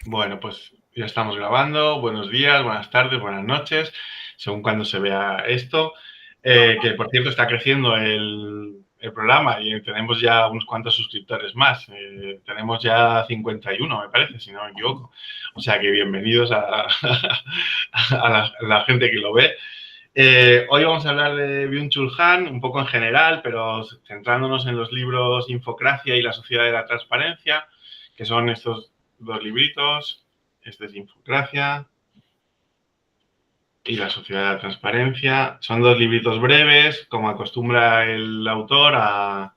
Bueno, pues ya estamos grabando. Buenos días, buenas tardes, buenas noches, según cuando se vea esto. Que por cierto está creciendo el programa y tenemos ya unos cuantos suscriptores más. Tenemos ya 51, me parece, si no me equivoco. O sea que bienvenidos a, a la gente que lo ve. Hoy vamos a hablar de Byung-Chul Han, un poco en general, pero centrándonos en los libros Infocracia y la Sociedad de la Transparencia, que son estos dos libritos. Este es Infocracia y la Sociedad de la Transparencia. Son dos libritos breves, como acostumbra el autor a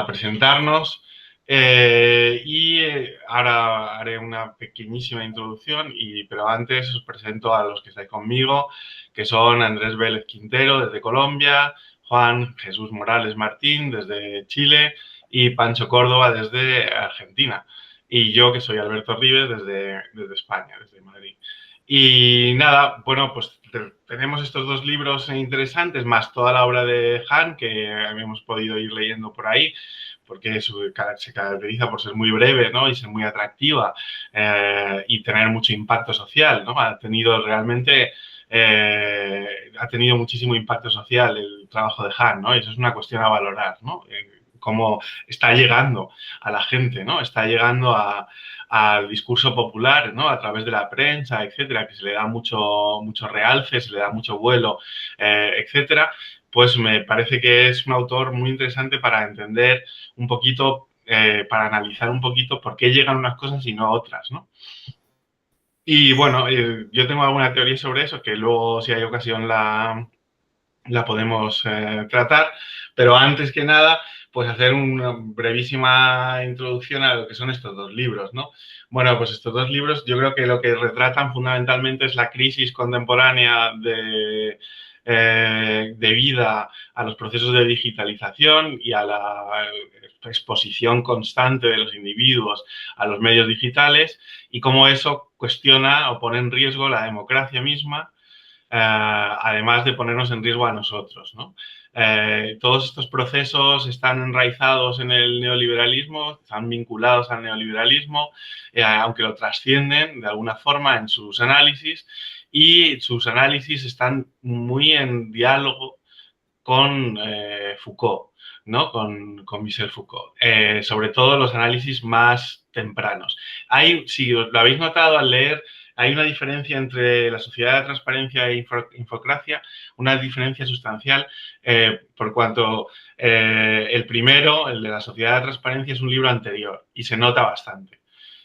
presentarnos. Ahora haré una pequeñísima introducción, pero antes os presento a los que estáis conmigo, que son Andrés Vélez Quintero desde Colombia, Juan Jesús Morales Martín desde Chile y Pancho Córdoba desde Argentina. Y yo, que soy Alberto Rives desde España, desde Madrid. Y nada, bueno, pues tenemos estos dos libros interesantes, más toda la obra de Han que hemos podido ir leyendo por ahí, porque se caracteriza por ser muy breve, ¿no? Y ser muy atractiva y tener mucho impacto social, ¿no? Ha tenido muchísimo impacto social el trabajo de Han, ¿no? Y eso es una cuestión a valorar, ¿no? Cómo está llegando a la gente, ¿no? Está llegando al discurso popular, ¿no? A través de la prensa, etcétera, que se le da mucho realce, se le da mucho vuelo, etcétera. Pues me parece que es un autor muy interesante para entender un poquito, para analizar un poquito por qué llegan unas cosas y no otras, ¿no? Y bueno, yo tengo alguna teoría sobre eso, que luego, si hay ocasión, la podemos tratar, pero antes que nada, pues hacer una brevísima introducción a lo que son estos dos libros, ¿no? Bueno, pues estos dos libros yo creo que lo que retratan fundamentalmente es la crisis contemporánea debida a los procesos de digitalización y a la exposición constante de los individuos a los medios digitales y cómo eso cuestiona o pone en riesgo la democracia misma, además de ponernos en riesgo a nosotros, ¿no? Todos estos procesos están enraizados en el neoliberalismo, están vinculados al neoliberalismo, aunque lo trascienden de alguna forma en sus análisis, y sus análisis están muy en diálogo con Foucault, ¿no? Con Michel Foucault, sobre todo los análisis más tempranos. Si lo habéis notado al leer, hay una diferencia entre la Sociedad de Transparencia e Infocracia, una diferencia sustancial, por cuanto el primero, el de la Sociedad de Transparencia, es un libro anterior y se nota bastante.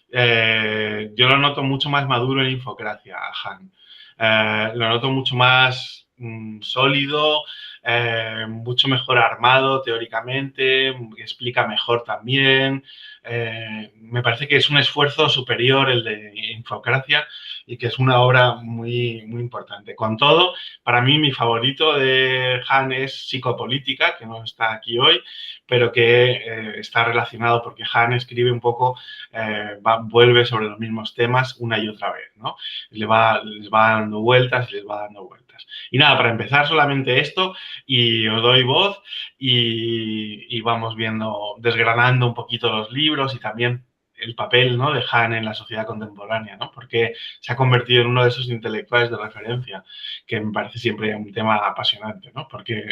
Yo lo noto mucho más maduro en Infocracia, a Han. Lo noto mucho más sólido, mucho mejor armado teóricamente, explica mejor también. Me parece que es un esfuerzo superior el de Infocracia y que es una obra muy, muy importante. Con todo, para mí mi favorito de Han es Psicopolítica, que no está aquí hoy, pero que está relacionado porque Han escribe un poco, vuelve sobre los mismos temas una y otra vez, ¿no? Les va dando vueltas y les va dando vueltas. Y nada, para empezar solamente esto y os doy voz y vamos viendo, desgranando un poquito los libros y también el papel, ¿no?, de Han en la sociedad contemporánea, ¿no? Porque se ha convertido en uno de esos intelectuales de referencia, que me parece siempre un tema apasionante, ¿no? Porque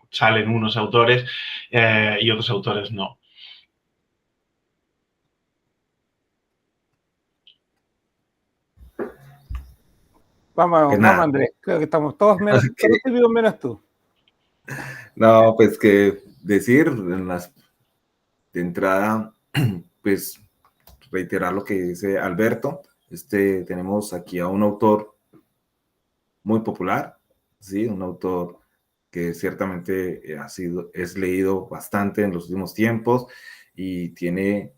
salen unos autores y otros autores no. Vamos, Pues vamos, nada, Andrés. Creo que estamos todos menos, todos que, vivos menos tú. no, pues que decir de entrada, pues reiterar lo que dice Alberto. Tenemos aquí a un autor muy popular, ¿sí? Un autor que ciertamente es leído bastante en los últimos tiempos y tiene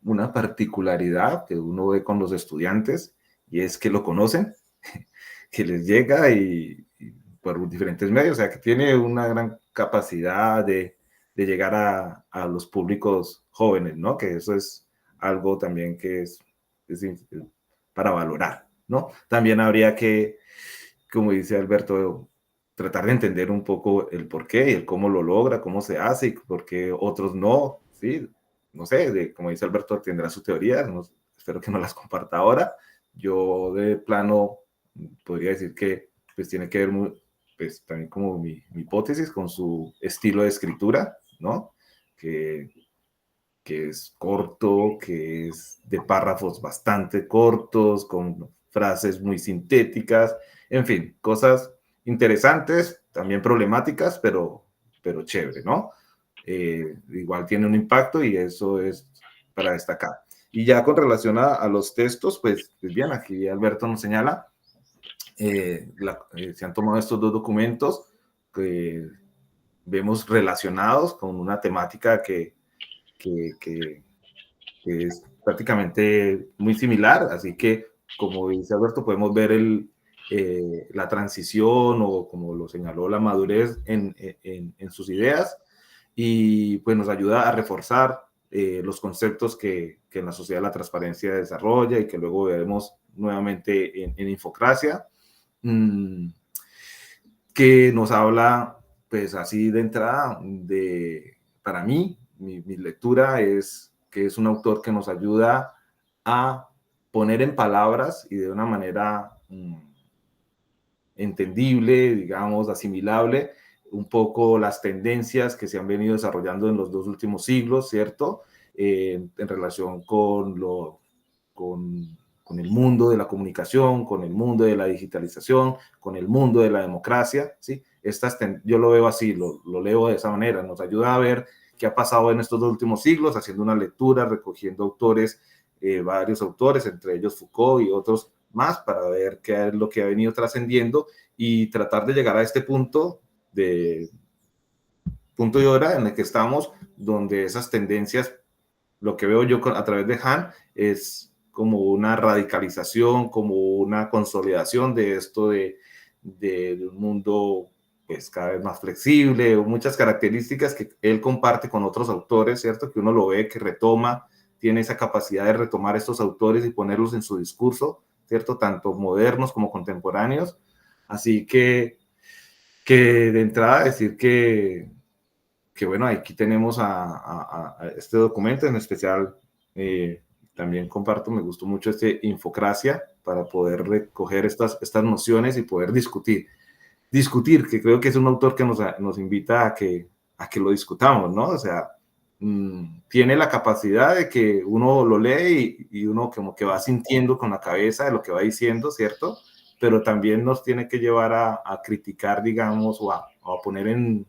una particularidad que uno ve con los estudiantes y es que lo conocen, que les llega y por diferentes medios, o sea, que tiene una gran capacidad de llegar a los públicos jóvenes, ¿no? Que eso es algo también que es para valorar, ¿no? También habría que, como dice Alberto, tratar de entender un poco el por qué y el cómo lo logra, cómo se hace y por qué otros no, ¿sí? No sé, como dice Alberto, tendrá su teoría, ¿no? espero que no las comparta ahora. Yo de plano podría decir que pues tiene que ver pues también como mi hipótesis con su estilo de escritura, ¿no? Que es corto, que es de párrafos bastante cortos, con frases muy sintéticas, en fin, cosas interesantes, también problemáticas, pero chévere, ¿no? Igual tiene un impacto y eso es para destacar. Y ya con relación a los textos, pues bien, aquí Alberto nos señala, se han tomado estos dos documentos que vemos relacionados con una temática que es prácticamente muy similar, así que, como dice Alberto, podemos ver la transición o, como lo señaló, la madurez en sus ideas, y pues nos ayuda a reforzar los conceptos que en la sociedad de la transparencia desarrolla y que luego veremos nuevamente en Infocracia, que nos habla, pues así de entrada, para mí, mi lectura es que es un autor que nos ayuda a poner en palabras y de una manera entendible, digamos, asimilable, un poco las tendencias que se han venido desarrollando en los 2 últimos siglos, ¿cierto? En relación con el mundo de la comunicación, con el mundo de la digitalización, con el mundo de la democracia, ¿sí? Yo lo veo así, lo leo de esa manera, nos ayuda a ver qué ha pasado en estos 2 últimos siglos, haciendo una lectura, recogiendo autores, varios autores, entre ellos Foucault y otros más, para ver qué es lo que ha venido trascendiendo y tratar de llegar a este punto y hora en el que estamos, donde esas tendencias, lo que veo yo a través de Han, es como una radicalización, como una consolidación de esto de un mundo pues cada vez más flexible, o muchas características que él comparte con otros autores, ¿cierto? Que uno lo ve, que retoma, tiene esa capacidad de retomar estos autores y ponerlos en su discurso, ¿cierto? Tanto modernos como contemporáneos. Así que de entrada decir que bueno, aquí tenemos a este documento, en especial también comparto, me gustó mucho este Infocracia, para poder recoger estas nociones y poder discutir, que creo que es un autor que nos invita a que lo discutamos, ¿no? O sea, tiene la capacidad de que uno lo lee y uno como que va sintiendo con la cabeza de lo que va diciendo, ¿cierto? Pero también nos tiene que llevar a criticar, digamos, o a poner en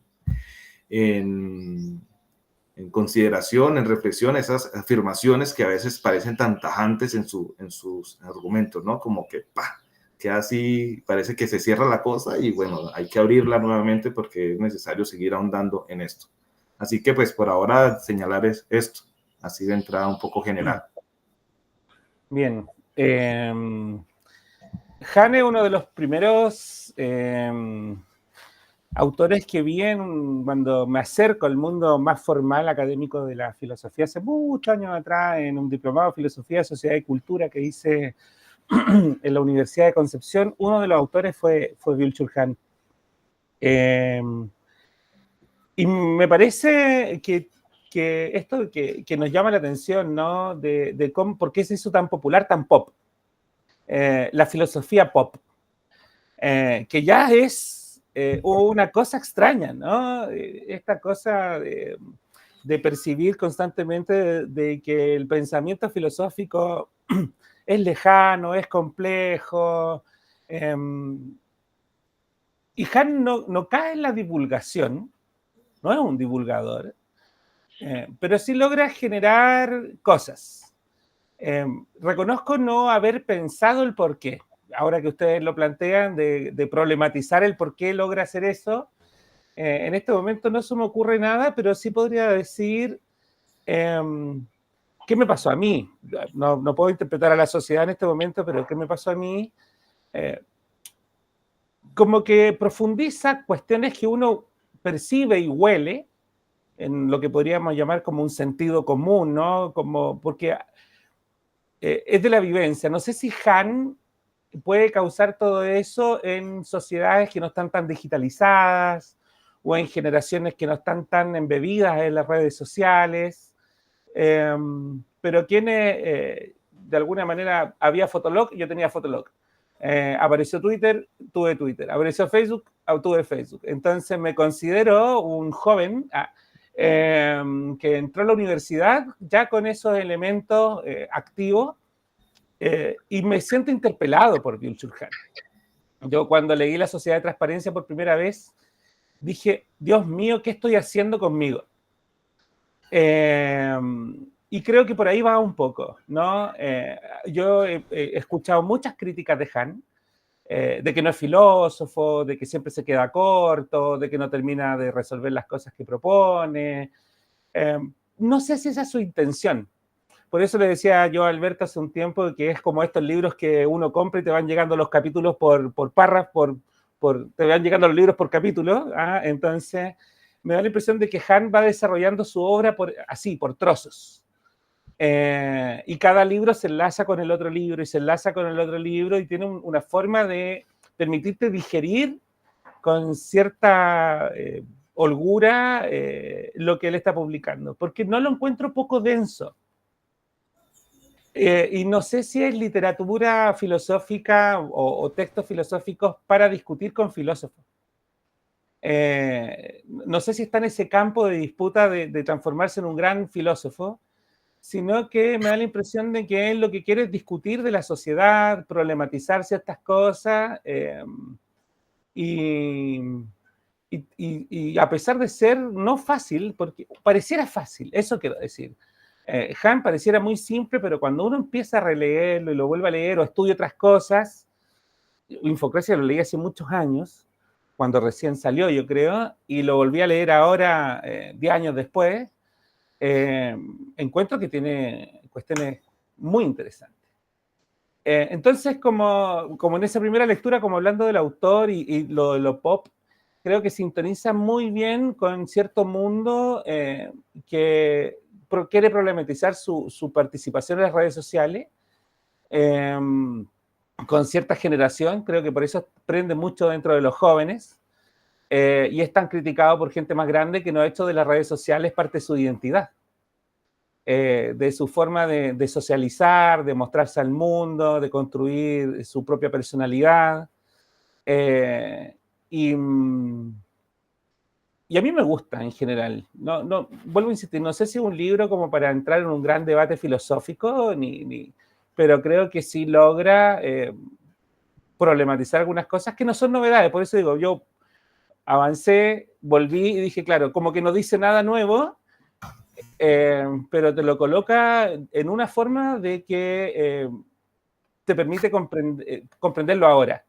consideración, en reflexión, esas afirmaciones que a veces parecen tan tajantes en sus argumentos, ¿no? Como que así parece que se cierra la cosa y bueno, hay que abrirla nuevamente porque es necesario seguir ahondando en esto. Así que pues por ahora señalar esto, así de entrada un poco general. Bien. Han es uno de los primeros autores que vi cuando me acerco al mundo más formal académico de la filosofía, hace muchos años atrás, en un diplomado de Filosofía, Sociedad y Cultura que hice en la Universidad de Concepción. Uno de los autores fue Byung-Chul Han. Y me parece que esto que nos llama la atención, ¿no? De cómo, por qué se hizo tan popular, tan pop. La filosofía pop. Que ya es una cosa extraña, ¿no? Esta cosa de percibir constantemente de que el pensamiento filosófico es lejano, es complejo. Y Han no cae en la divulgación, no es un divulgador, pero sí logra generar cosas. Reconozco no haber pensado el porqué. Ahora que ustedes lo plantean, de problematizar el por qué logra hacer eso, en este momento no se me ocurre nada, pero sí podría decir qué me pasó a mí. No puedo interpretar a la sociedad en este momento, pero qué me pasó a mí. Como que profundiza cuestiones que uno percibe y huele, en lo que podríamos llamar como un sentido común, ¿no? Porque es de la vivencia. No sé si Han puede causar todo eso en sociedades que no están tan digitalizadas o en generaciones que no están tan embebidas en las redes sociales, pero de alguna manera había Fotolog, yo tenía Fotolog. Apareció Twitter, tuve Twitter. Apareció Facebook, tuve Facebook. Entonces me considero un joven que entró a la universidad ya con esos elementos activos y me siento interpelado por Byung-Chul Han. Yo cuando leí La Sociedad de Transparencia por primera vez, dije, Dios mío, ¿qué estoy haciendo conmigo? Y creo que por ahí va un poco, ¿no? Yo he escuchado muchas críticas de Han, de que no es filósofo, de que siempre se queda corto, de que no termina de resolver las cosas que propone. No sé si esa es su intención. Por eso le decía yo a Alberto hace un tiempo que es como estos libros que uno compra y te van llegando los capítulos por párrafos, te van llegando los libros por capítulo. Entonces, me da la impresión de que Han va desarrollando su obra así, por trozos. Y cada libro se enlaza con el otro libro y se enlaza con el otro libro y tiene una forma de permitirte digerir con cierta holgura lo que él está publicando, porque no lo encuentro poco denso. Y no sé si es literatura filosófica o textos filosóficos para discutir con filósofos. No sé si está en ese campo de disputa de transformarse en un gran filósofo, sino que me da la impresión de que él lo que quiere es discutir de la sociedad, problematizar ciertas cosas, y a pesar de ser no fácil, porque pareciera fácil, eso quiero decir. Han pareciera muy simple, pero cuando uno empieza a releerlo y lo vuelve a leer o estudia otras cosas, Infocracia lo leí hace muchos años, cuando recién salió, yo creo, y lo volví a leer ahora, 10 años después, encuentro que tiene cuestiones muy interesantes. Entonces, como en esa primera lectura, como hablando del autor y lo pop, creo que sintoniza muy bien con cierto mundo que quiere problematizar su participación en las redes sociales, con cierta generación, creo que por eso prende mucho dentro de los jóvenes, y es tan criticado por gente más grande que no ha hecho de las redes sociales parte de su identidad, de su forma de socializar, de mostrarse al mundo, de construir su propia personalidad. Y a mí me gusta en general. No, vuelvo a insistir, no sé si es un libro como para entrar en un gran debate filosófico, pero creo que sí logra problematizar algunas cosas que no son novedades. Por eso digo, yo avancé, volví y dije, claro, como que no dice nada nuevo, pero te lo coloca en una forma de que te permite comprenderlo ahora.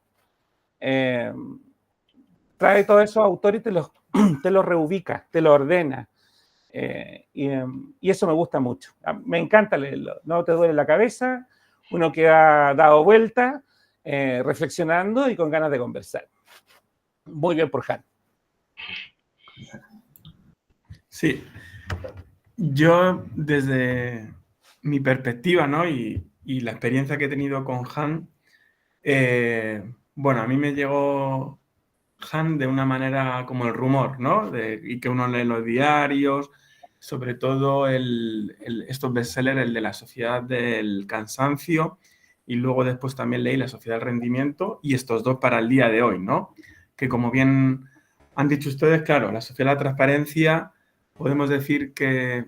Trae todos esos autores y te los reubica, te lo ordena. Y eso me gusta mucho. Me encanta leerlo. No te duele la cabeza, uno queda dado vuelta, reflexionando y con ganas de conversar. Muy bien por Han. Sí. Yo, desde mi perspectiva, ¿no? y la experiencia que he tenido con Han, bueno, a mí me llegó Han de una manera como el rumor, ¿no? Y que uno lee los diarios, sobre todo estos bestsellers, el de La Sociedad del Cansancio, y luego después también leí La Sociedad del Rendimiento, y estos dos para el día de hoy, ¿no? Que como bien han dicho ustedes, claro, La Sociedad de la Transparencia, podemos decir que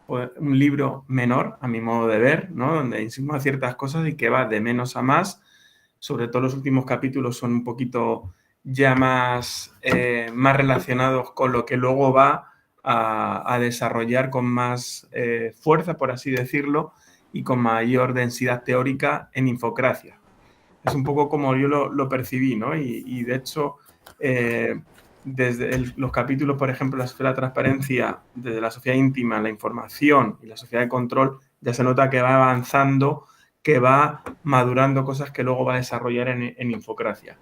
un libro menor, a mi modo de ver, ¿no? Donde insinúa ciertas cosas y que va de menos a más. Sobre todo los últimos capítulos son un poquito ya más relacionados con lo que luego va a desarrollar con más fuerza, por así decirlo, y con mayor densidad teórica en Infocracia. Es un poco como yo lo percibí, ¿no? Y de hecho, desde los capítulos, por ejemplo, la sociedad de la transparencia, desde la sociedad íntima, la información y la sociedad de control, ya se nota que va avanzando, que va madurando cosas que luego va a desarrollar en Infocracia.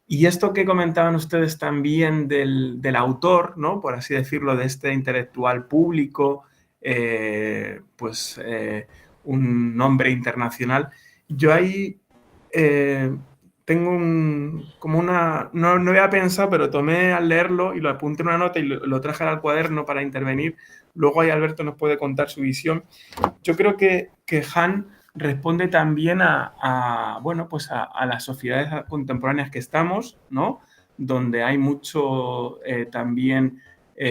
Y esto que comentaban ustedes también del autor, ¿no? Por así decirlo, de este intelectual público, un nombre internacional, yo ahí tengo no había pensado, pero tomé al leerlo y lo apunté en una nota y lo traje al cuaderno para intervenir. Luego ahí Alberto nos puede contar su visión. Yo creo que Han responde también bueno, pues a las sociedades contemporáneas que estamos, ¿no? Donde hay mucho también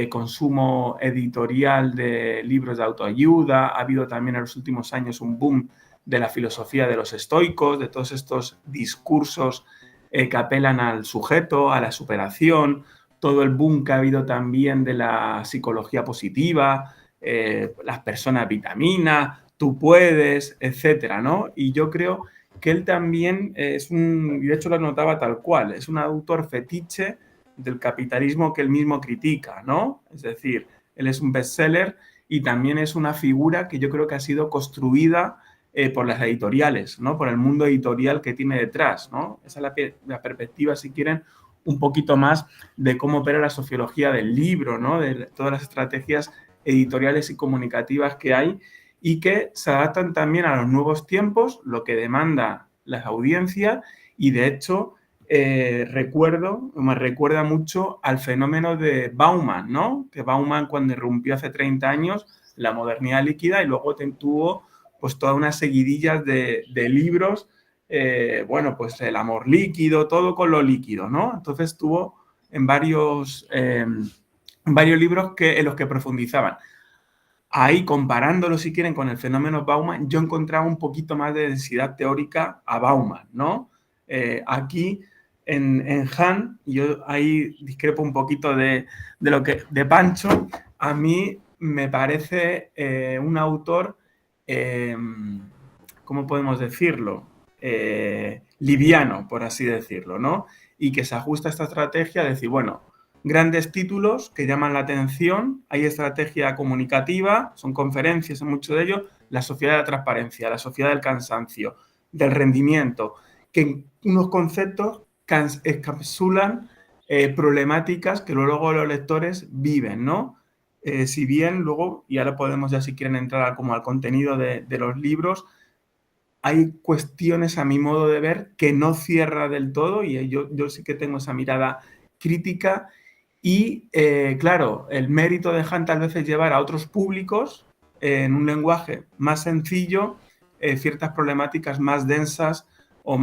consumo editorial de libros de autoayuda. Ha habido también en los últimos años un boom de la filosofía de los estoicos, de todos estos discursos que apelan al sujeto, a la superación, todo el boom que ha habido también de la psicología positiva, las personas vitaminas, tú puedes, etcétera, ¿no? Y yo creo que él también es y de hecho lo notaba tal cual, es un autor fetiche del capitalismo que él mismo critica, ¿no? Es decir, él es un bestseller y también es una figura que yo creo que ha sido construida por las editoriales, ¿no? Por el mundo editorial que tiene detrás, ¿no? Esa es la perspectiva, si quieren, un poquito más de cómo opera la sociología del libro, ¿no? De todas las estrategias editoriales y comunicativas que hay y que se adaptan también a los nuevos tiempos, lo que demanda las audiencias y, de hecho, me recuerda mucho al fenómeno de Bauman, ¿no? Que Bauman, cuando irrumpió hace 30 años la modernidad líquida y luego tuvo pues toda una seguidilla de libros, bueno, pues el amor líquido, todo con lo líquido, ¿no? Entonces tuvo en varios libros en los que profundizaban. Ahí, comparándolo, si quieren, con el fenómeno Bauman, yo encontraba un poquito más de densidad teórica a Bauman, ¿no? Aquí, en Han, yo ahí discrepo un poquito de Pancho. A mí me parece un autor, ¿cómo podemos decirlo? Liviano, por así decirlo, ¿no? Y que se ajusta a esta estrategia de decir, bueno, grandes títulos que llaman la atención, hay estrategia comunicativa, son conferencias en mucho de ello, la sociedad de la transparencia, la sociedad del cansancio, del rendimiento, que unos conceptos encapsulan problemáticas que luego los lectores viven, ¿no? Si bien luego, y ahora podemos ya si quieren entrar como al contenido de los libros, hay cuestiones a mi modo de ver que no cierra del todo y yo sí que tengo esa mirada crítica. Y, claro, el mérito de Han tal vez es llevar a otros públicos en un lenguaje más sencillo ciertas problemáticas más densas o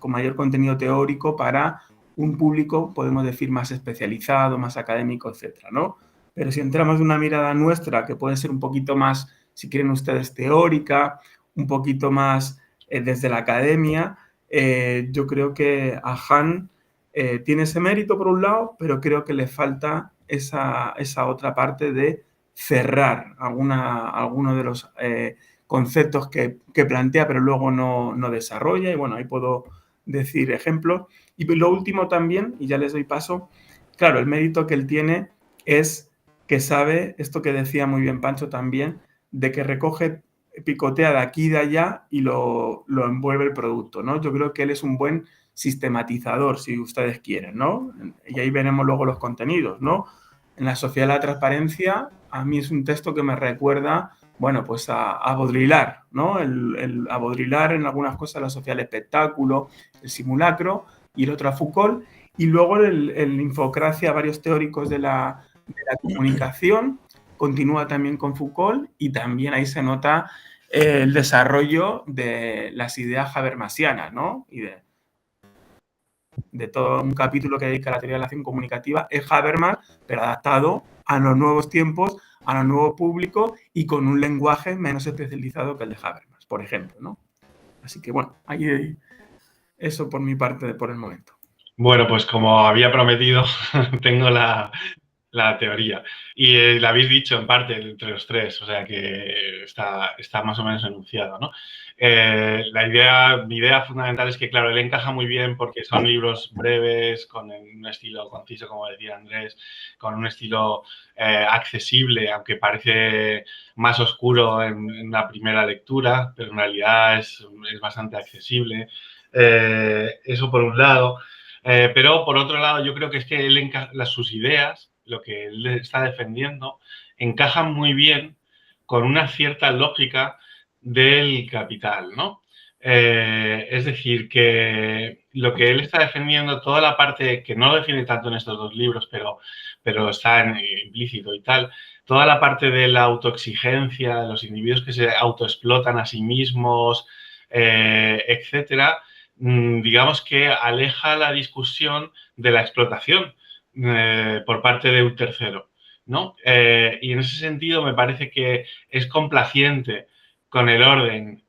con mayor contenido teórico para un público, podemos decir, más especializado, más académico, etcétera, ¿no? Pero si entramos en una mirada nuestra, que puede ser un poquito más, si quieren ustedes, teórica, un poquito más desde la academia, yo creo que a Han tiene ese mérito por un lado, pero creo que le falta esa otra parte de cerrar alguno de los conceptos que plantea, pero luego no desarrolla. Y bueno, ahí puedo decir ejemplos. Y lo último también, y ya les doy paso, claro, el mérito que él tiene es que sabe, esto que decía muy bien Pancho también, de que recoge, picotea de aquí y de allá y lo envuelve el producto, ¿no? Yo creo que él es un buen sistematizador, si ustedes quieren, ¿no? Y ahí veremos luego los contenidos, ¿no? En la sociedad de la transparencia, a mí es un texto que me recuerda, bueno, pues a Baudrillard, ¿no? A Baudrillard en algunas cosas, la sociedad del espectáculo, el simulacro, y el otro a Foucault, y luego el Infocracia, varios teóricos de la comunicación, continúa también con Foucault, y también ahí se nota el desarrollo de las ideas habermasianas, ¿no? Y de todo un capítulo que dedica a la teoría de la acción comunicativa es Habermas, pero adaptado a los nuevos tiempos, a los nuevos públicos y con un lenguaje menos especializado que el de Habermas, por ejemplo, ¿no? Así que, bueno, ahí eso por mi parte por el momento. Bueno, pues como había prometido, tengo la teoría. Y la habéis dicho en parte entre los tres, o sea que está más o menos enunciado, ¿no? Mi idea fundamental es que, claro, él encaja muy bien porque son libros breves, con un estilo conciso, como decía Andrés, con un estilo accesible, aunque parece más oscuro en la primera lectura, pero en realidad es bastante accesible. Eso por un lado. Pero por otro lado, yo creo que es que él sus ideas, lo que él está defendiendo, encajan muy bien con una cierta lógica del capital, ¿no? Es decir, que lo que él está defendiendo, toda la parte que no lo define tanto en estos dos libros, pero está implícito y tal, toda la parte de la autoexigencia, de los individuos que se autoexplotan a sí mismos, etcétera, digamos que aleja la discusión de la explotación por parte de un tercero, ¿no? Y en ese sentido me parece que es complaciente con el orden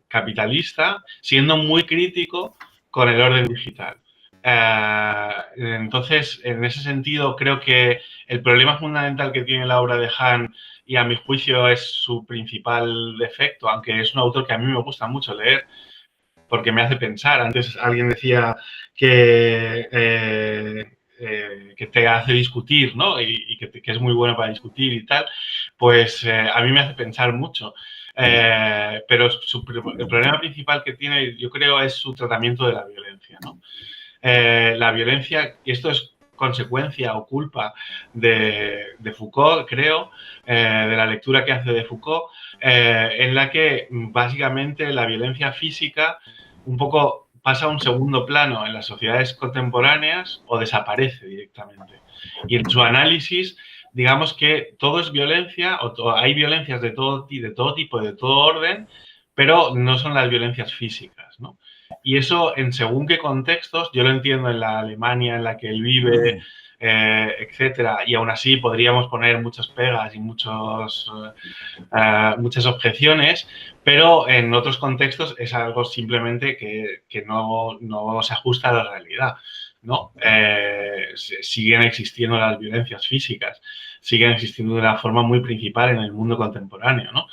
capitalista, siendo muy crítico con el orden digital. Entonces, en ese sentido, creo que el problema fundamental que tiene la obra de Hahn, y a mi juicio es su principal defecto, aunque es un autor que a mí me gusta mucho leer, porque me hace pensar. Antes alguien decía que te hace discutir, ¿no? Y que es muy bueno para discutir y tal, pues a mí me hace pensar mucho. Pero el problema principal que tiene, yo creo, es su tratamiento de la violencia, ¿no? La violencia, y esto es consecuencia o culpa de Foucault, creo, de la lectura que hace de Foucault, en la que básicamente la violencia física un poco pasa a un segundo plano en las sociedades contemporáneas o desaparece directamente. Y en su análisis, digamos que todo es violencia, o hay violencias de todo tipo, de todo orden, pero no son las violencias físicas, ¿no? Y eso, en según qué contextos, yo lo entiendo en la Alemania en la que él vive, etcétera, y aún así podríamos poner muchas pegas y muchas objeciones, pero en otros contextos es algo simplemente que no se ajusta a la realidad, ¿no? Siguen existiendo las violencias físicas, siguen existiendo de una forma muy principal en el mundo contemporáneo, ¿no?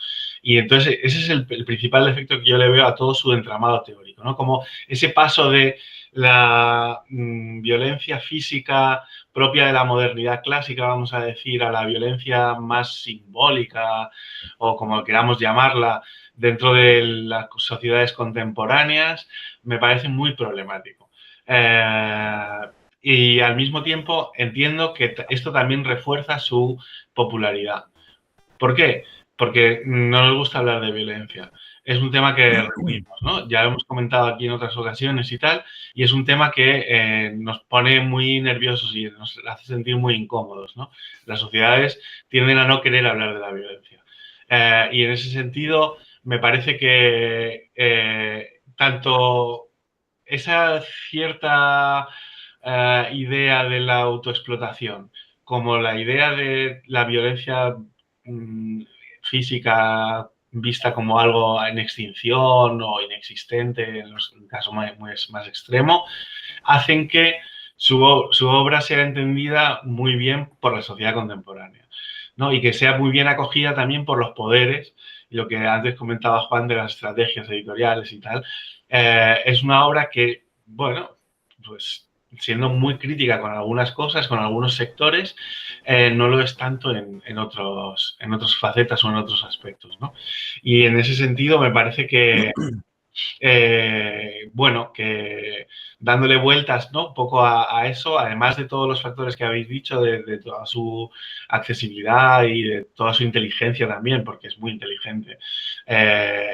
Y entonces ese es el principal defecto que yo le veo a todo su entramado teórico, ¿no? Como ese paso de la violencia física propia de la modernidad clásica, vamos a decir, a la violencia más simbólica o como queramos llamarla dentro de las sociedades contemporáneas, me parece muy problemático. Y al mismo tiempo entiendo que esto también refuerza su popularidad. ¿Por qué? Porque no nos gusta hablar de violencia. Es un tema que reunimos, ¿no? Ya lo hemos comentado aquí en otras ocasiones y tal, y es un tema que nos pone muy nerviosos y nos hace sentir muy incómodos, ¿no? Las sociedades tienden a no querer hablar de la violencia. Y en ese sentido, me parece que tanto esa cierta idea de la autoexplotación como la idea de la violencia física vista como algo en extinción o inexistente, en los casos más extremo, hacen que su obra sea entendida muy bien por la sociedad contemporánea, ¿no? Y que sea muy bien acogida también por los poderes, y lo que antes comentaba Juan de las estrategias editoriales y tal, es una obra que, bueno, pues siendo muy crítica con algunas cosas, con algunos sectores, no lo es tanto en otras facetas o en otros aspectos, ¿no? Y en ese sentido me parece que, bueno, que dándole vueltas, ¿no? Un poco a eso, además de todos los factores que habéis dicho, de toda su accesibilidad y de toda su inteligencia también, porque es muy inteligente,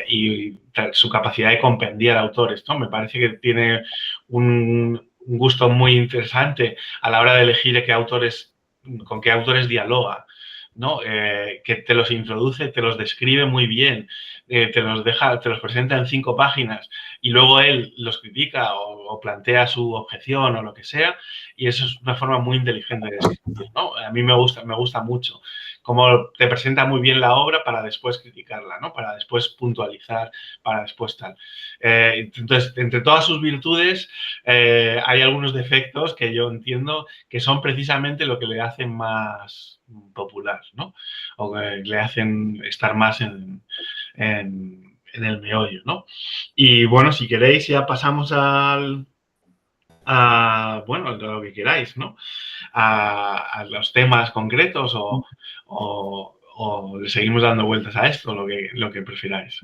y su capacidad de compendiar autores, ¿no? Me parece que tiene un gusto muy interesante a la hora de elegir con qué autores dialoga, ¿no? Que te los introduce, te los describe muy bien, te los presenta en 5 páginas y luego él los critica o plantea su objeción o lo que sea, y eso es una forma muy inteligente de escribir, ¿no? A mí me gusta mucho cómo te presenta muy bien la obra para después criticarla, ¿no? Para después puntualizar, para después tal. Entonces, entre todas sus virtudes, hay algunos defectos que yo entiendo que son precisamente lo que le hacen más popular, ¿no? O que le hacen estar más en el meollo, ¿no? Y bueno, si queréis ya pasamos bueno, a lo que queráis, ¿no? A los temas concretos o le seguimos dando vueltas a esto, lo que prefiráis.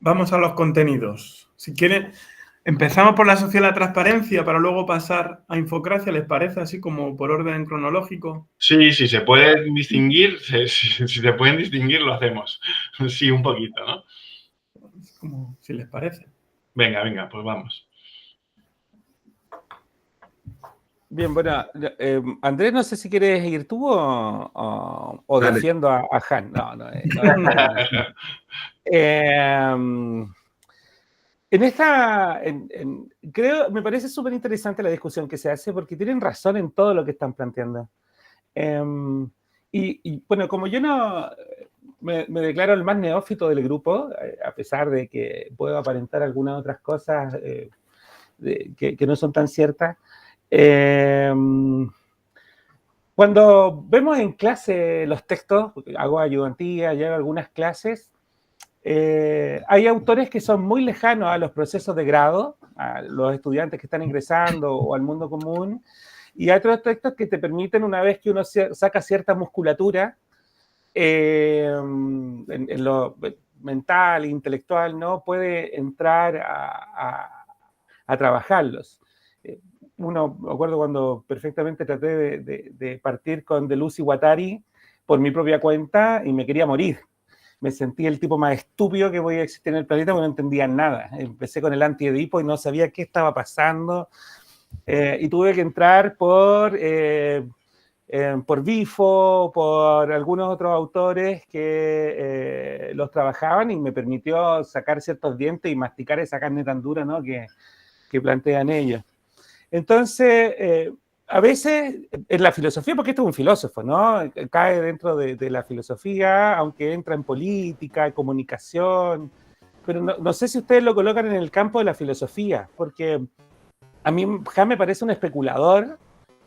Vamos a los contenidos. Si quieren, empezamos por la sociedad de la transparencia para luego pasar a Infocracia, ¿les parece? Así como por orden cronológico. Sí, si se pueden distinguir, si se pueden distinguir, lo hacemos. Sí, un poquito, ¿no? Como si les parece. Venga, pues vamos. Bien, bueno, Andrés, no sé si quieres ir tú o Dale. defiendo a Han. No. Creo, me parece súper interesante la discusión que se hace porque tienen razón en todo lo que están planteando. Bueno, como yo no me declaro el más neófito del grupo, a pesar de que puedo aparentar algunas otras cosas que no son tan ciertas, cuando vemos en clase los textos, hago ayudantía, llevo algunas clases, hay autores que son muy lejanos a los procesos de grado, a los estudiantes que están ingresando o al mundo común, y hay otros textos que te permiten, una vez que uno saca cierta musculatura en lo mental, intelectual, ¿no? Puede entrar a trabajarlos. Me acuerdo cuando perfectamente traté de partir con Deleuze y Guattari por mi propia cuenta y me quería morir. Me sentí el tipo más estúpido que podía existir en el planeta porque no entendía nada. Empecé con el anti-Edipo y no sabía qué estaba pasando. Y tuve que entrar por Bifo, por algunos otros autores que los trabajaban y me permitió sacar ciertos dientes y masticar esa carne tan dura, ¿no? que plantean ellos. Entonces, a veces en la filosofía, porque esto es un filósofo, ¿no? Cae dentro de la filosofía, aunque entra en política, en comunicación, pero no sé si ustedes lo colocan en el campo de la filosofía, porque a mí Han me parece un especulador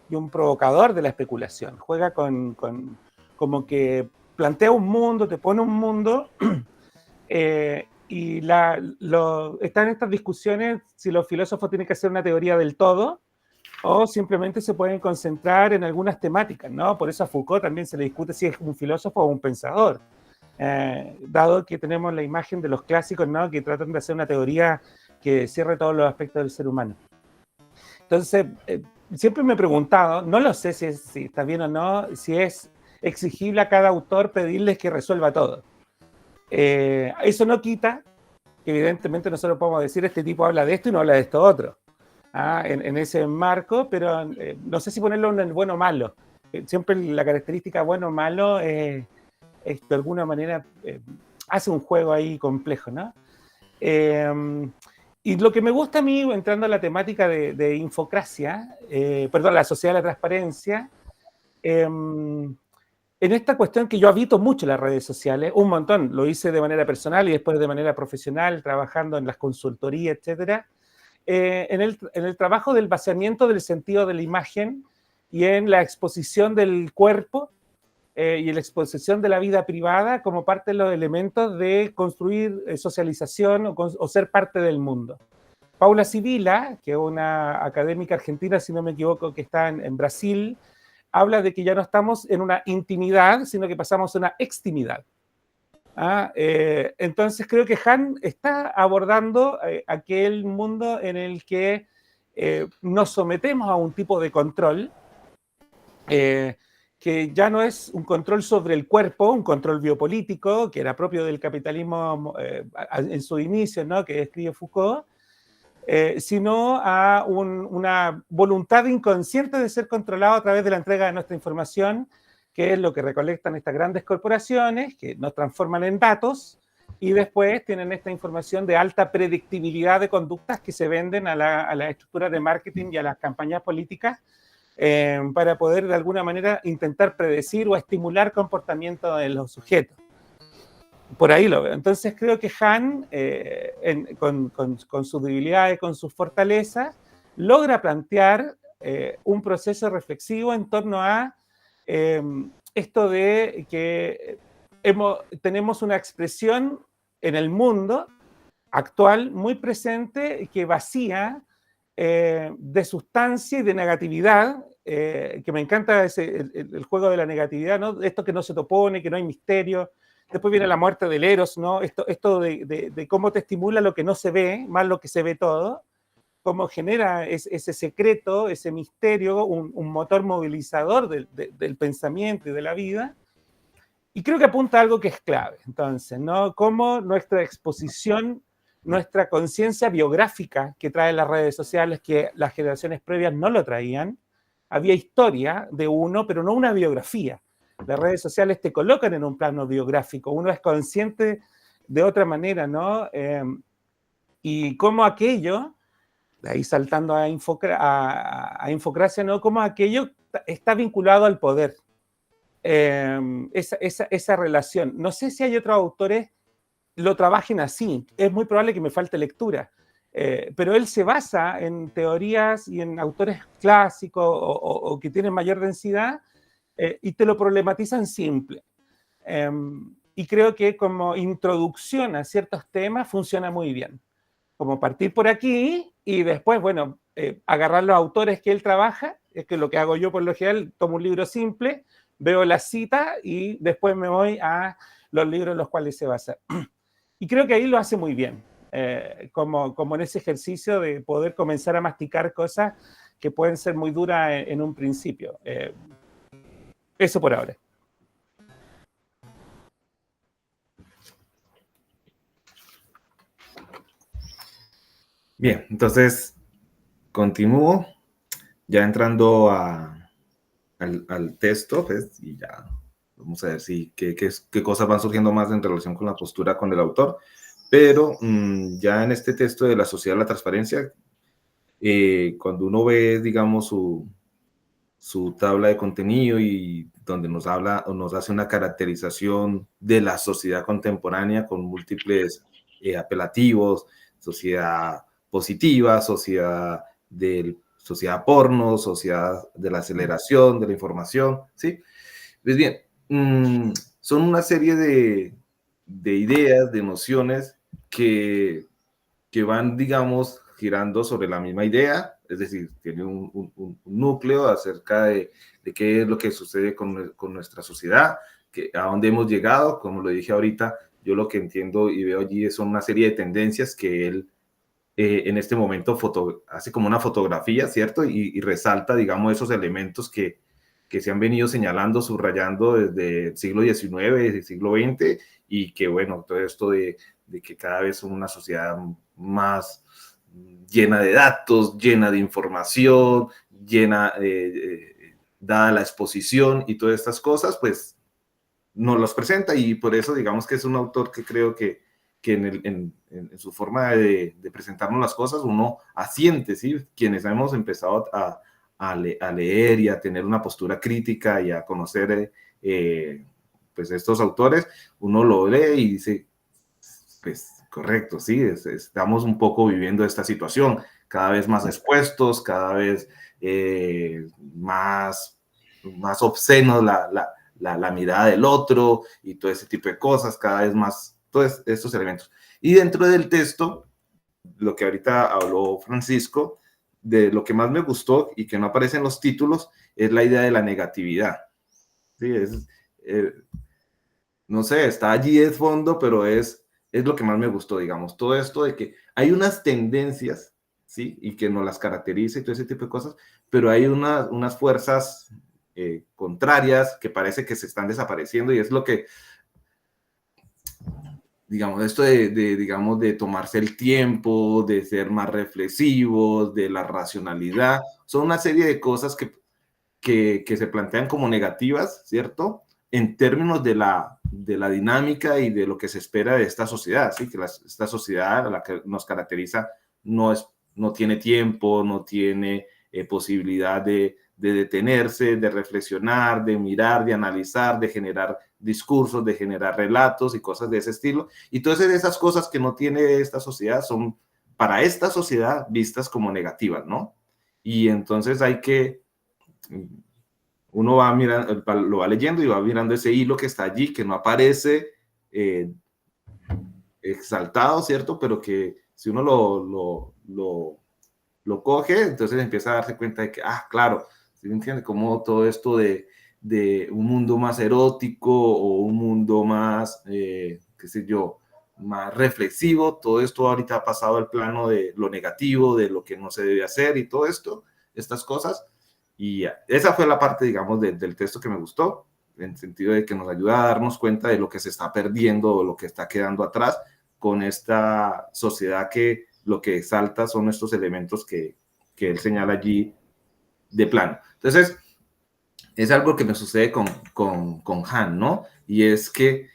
y un provocador de la especulación. Juega como que plantea un mundo, te pone un mundo, y están estas discusiones si los filósofos tienen que hacer una teoría del todo o simplemente se pueden concentrar en algunas temáticas, ¿no? Por eso a Foucault también se le discute si es un filósofo o un pensador, dado que tenemos la imagen de los clásicos, ¿no? Que tratan de hacer una teoría que cierre todos los aspectos del ser humano. Entonces, siempre me he preguntado, no lo sé si está bien o no, si es exigible a cada autor pedirles que resuelva todo. Eso no quita que evidentemente nosotros podemos decir este tipo habla de esto y no habla de esto otro, en ese marco, pero no sé si ponerlo en el bueno o malo. Siempre la característica bueno o malo es de alguna manera hace un juego ahí complejo, ¿no? Y lo que me gusta a mí, entrando a la temática de infocracia, la sociedad de la transparencia, en esta cuestión que yo habito mucho las redes sociales, un montón, lo hice de manera personal y después de manera profesional, trabajando en las consultorías, etcétera, en el trabajo del vaciamiento del sentido de la imagen y en la exposición del cuerpo y en la exposición de la vida privada como parte de los elementos de construir socialización o ser parte del mundo. Paula Sibila, que es una académica argentina, si no me equivoco, que está en Brasil, habla de que ya no estamos en una intimidad, sino que pasamos a una extimidad. Entonces creo que Han está abordando aquel mundo en el que nos sometemos a un tipo de control que ya no es un control sobre el cuerpo, un control biopolítico, que era propio del capitalismo en su inicio, ¿no? Que escribe Foucault, sino a una voluntad inconsciente de ser controlado a través de la entrega de nuestra información, que es lo que recolectan estas grandes corporaciones, que nos transforman en datos, y después tienen esta información de alta predictibilidad de conductas que se venden a la estructura de marketing y a las campañas políticas, para poder de alguna manera intentar predecir o estimular comportamiento de los sujetos. Por ahí lo veo. Entonces creo que Han, con sus debilidades, con sus fortalezas, logra plantear un proceso reflexivo en torno a esto de que tenemos una expresión en el mundo actual muy presente que vacía de sustancia y de negatividad, que me encanta el juego de la negatividad, ¿no? Esto que no se te opone, que no hay misterio. Después viene la muerte del Eros, ¿no? Esto de cómo te estimula lo que no se ve, más lo que se ve todo, cómo genera ese secreto, ese misterio, un motor movilizador del pensamiento y de la vida. Y creo que apunta a algo que es clave, entonces, ¿no? Cómo nuestra exposición, nuestra conciencia biográfica que traen las redes sociales, que las generaciones previas no lo traían, había historia de uno, pero no una biografía. Las redes sociales te colocan en un plano biográfico, uno es consciente de otra manera, ¿no? Y cómo aquello, de ahí saltando a Infocracia, ¿no? Cómo aquello está vinculado al poder. Esa relación. No sé si hay otros autores lo trabajen así. Es muy probable que me falte lectura. Pero él se basa en teorías y en autores clásicos o que tienen mayor densidad y te lo problematizan simple. Y creo que como introducción a ciertos temas funciona muy bien. Como partir por aquí y después, bueno, agarrar los autores que él trabaja, es que lo que hago yo por lo general, tomo un libro simple, veo la cita y después me voy a los libros en los cuales se basa. Y creo que ahí lo hace muy bien, como en ese ejercicio de poder comenzar a masticar cosas que pueden ser muy duras en un principio. Eso por ahora. Bien, entonces continúo ya entrando al texto, pues, y ya vamos a ver si qué cosas van surgiendo más en relación con la postura con el autor. Pero ya en este texto de la sociedad de la transparencia, cuando uno ve, digamos, su tabla de contenido y donde nos habla o nos hace una caracterización de la sociedad contemporánea con múltiples apelativos, sociedad positiva, sociedad porno, sociedad de la aceleración, de la información, ¿sí? Pues bien, son una serie de ideas, de nociones que van, digamos, girando sobre la misma idea, es decir, tiene un núcleo acerca de qué es lo que sucede con nuestra sociedad, a dónde hemos llegado. Como lo dije ahorita, yo lo que entiendo y veo allí son una serie de tendencias que él en este momento hace como una fotografía, ¿cierto? Y resalta, digamos, esos elementos que se han venido señalando, subrayando desde el siglo XIX, desde el siglo XX, y que, bueno, todo esto de que cada vez son una sociedad más llena de datos, llena de información, dada la exposición y todas estas cosas, pues nos los presenta, y por eso digamos que es un autor que creo que en su forma de presentarnos las cosas uno asiente, ¿sí? Quienes hemos empezado a leer y a tener una postura crítica y a conocer pues estos autores, uno lo lee y dice, pues correcto, sí, estamos un poco viviendo esta situación, cada vez más expuestos, cada vez más obsceno la mirada del otro y todo ese tipo de cosas, cada vez más todos estos elementos. Y dentro del texto, lo que ahorita habló Francisco, de lo que más me gustó y que no aparece en los títulos, es la idea de la negatividad. Sí, no sé, está allí de fondo, pero es lo que más me gustó, digamos, todo esto de que hay unas tendencias, ¿sí? Y que nos las caracteriza y todo ese tipo de cosas, pero hay unas fuerzas contrarias que parece que se están desapareciendo, y es lo que, digamos, esto digamos, de tomarse el tiempo, de ser más reflexivos, de la racionalidad, son una serie de cosas que se plantean como negativas, ¿cierto? En términos de la dinámica y de lo que se espera de esta sociedad, ¿sí? Que esta sociedad a la que nos caracteriza no tiene tiempo, no tiene posibilidad de detenerse, de reflexionar, de mirar, de analizar, de generar discursos, de generar relatos y cosas de ese estilo. Y todas esas cosas que no tiene esta sociedad son para esta sociedad vistas como negativas, ¿no? Y entonces uno va mirando, lo va leyendo y va mirando ese hilo que está allí, que no aparece exaltado, ¿cierto? Pero que si uno lo coge, entonces empieza a darse cuenta de que, claro, ¿sí me entiende? Como todo esto de un mundo más erótico o un mundo más, qué sé yo, más reflexivo, todo esto ahorita ha pasado al plano de lo negativo, de lo que no se debe hacer y todo esto, estas cosas. Y esa fue la parte, digamos, del texto que me gustó. en el sentido de que nos ayuda a darnos cuenta de lo que se está perdiendo o lo que está quedando atrás con esta sociedad que lo que salta son estos elementos que él señala allí de plano. Entonces, es algo que me sucede con Han, ¿no? Y es que,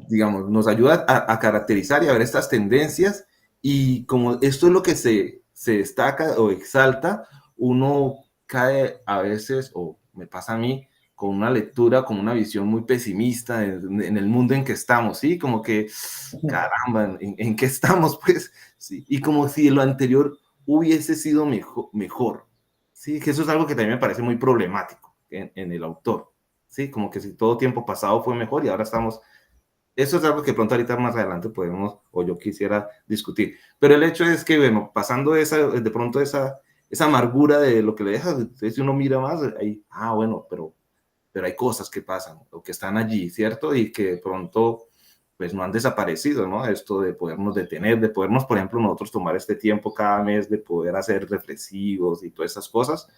digamos, nos ayuda a caracterizar y a ver estas tendencias, y como esto es lo que se destaca o exalta, uno cae a veces, o me pasa a mí, con una lectura, con una visión muy pesimista en el mundo en que estamos, ¿sí? Como que, caramba, ¿en qué estamos? Pues, sí, y como si lo anterior hubiese sido mejor, ¿sí? Que eso es algo que también me parece muy problemático en el autor, ¿sí? Como que si todo tiempo pasado fue mejor y ahora estamos... Eso es algo que pronto ahorita más adelante podemos, o yo quisiera discutir. Pero el hecho es que, bueno, pasando de pronto esa amargura de lo que le deja, si uno mira más, ahí, bueno, pero hay cosas que pasan o que están allí, ¿cierto? Y que de pronto, pues no han desaparecido, ¿no? Esto de podernos detener, de podernos, por ejemplo, nosotros tomar este tiempo cada mes de poder hacer reflexivos y todas esas cosas,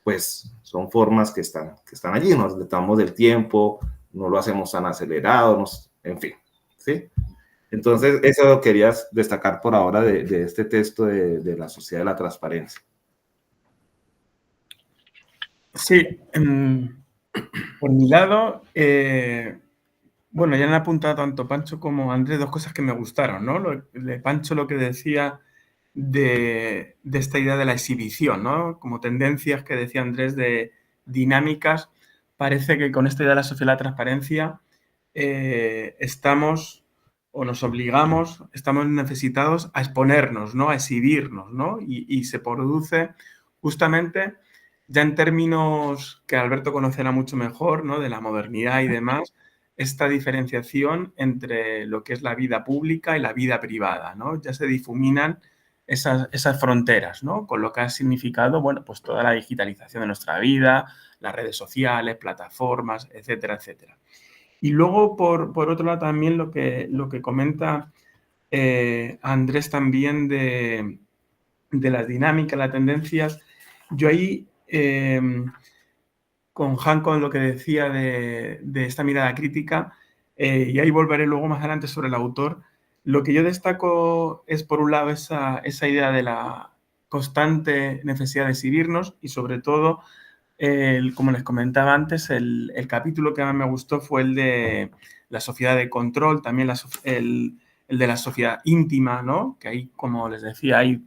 pues son formas que están allí, nos damos del tiempo, no lo hacemos tan acelerado, en fin, ¿sí? Entonces, eso querías destacar por ahora de este texto de la Sociedad de la Transparencia. Sí, por mi lado, bueno, ya han apuntado tanto Pancho como Andrés dos cosas que me gustaron, ¿no? De Pancho lo que decía de esta idea de la exhibición, ¿no? Como tendencias que decía Andrés de dinámicas, parece que con esta idea de la sociedad de la transparencia estamos o nos obligamos, estamos necesitados a exponernos, ¿no? A exhibirnos, ¿no? Y se produce justamente ya en términos que Alberto conocerá mucho mejor, ¿no? De la modernidad y demás, esta diferenciación entre lo que es la vida pública y la vida privada, ¿no? Ya se difuminan esas fronteras, ¿no? Con lo que ha significado, bueno, pues toda la digitalización de nuestra vida, las redes sociales, plataformas, etcétera, etcétera. Y luego, por otro lado, también lo que comenta Andrés también de las dinámicas, las tendencias, yo ahí, con Han, con lo que decía de esta mirada crítica, y ahí volveré luego más adelante sobre el autor, lo que yo destaco es, por un lado, esa idea de la constante necesidad de exhibirnos y, sobre todo, como les comentaba antes, el capítulo que más me gustó fue el de la sociedad de control, también el de la sociedad íntima, ¿no? Que ahí, como les decía, ahí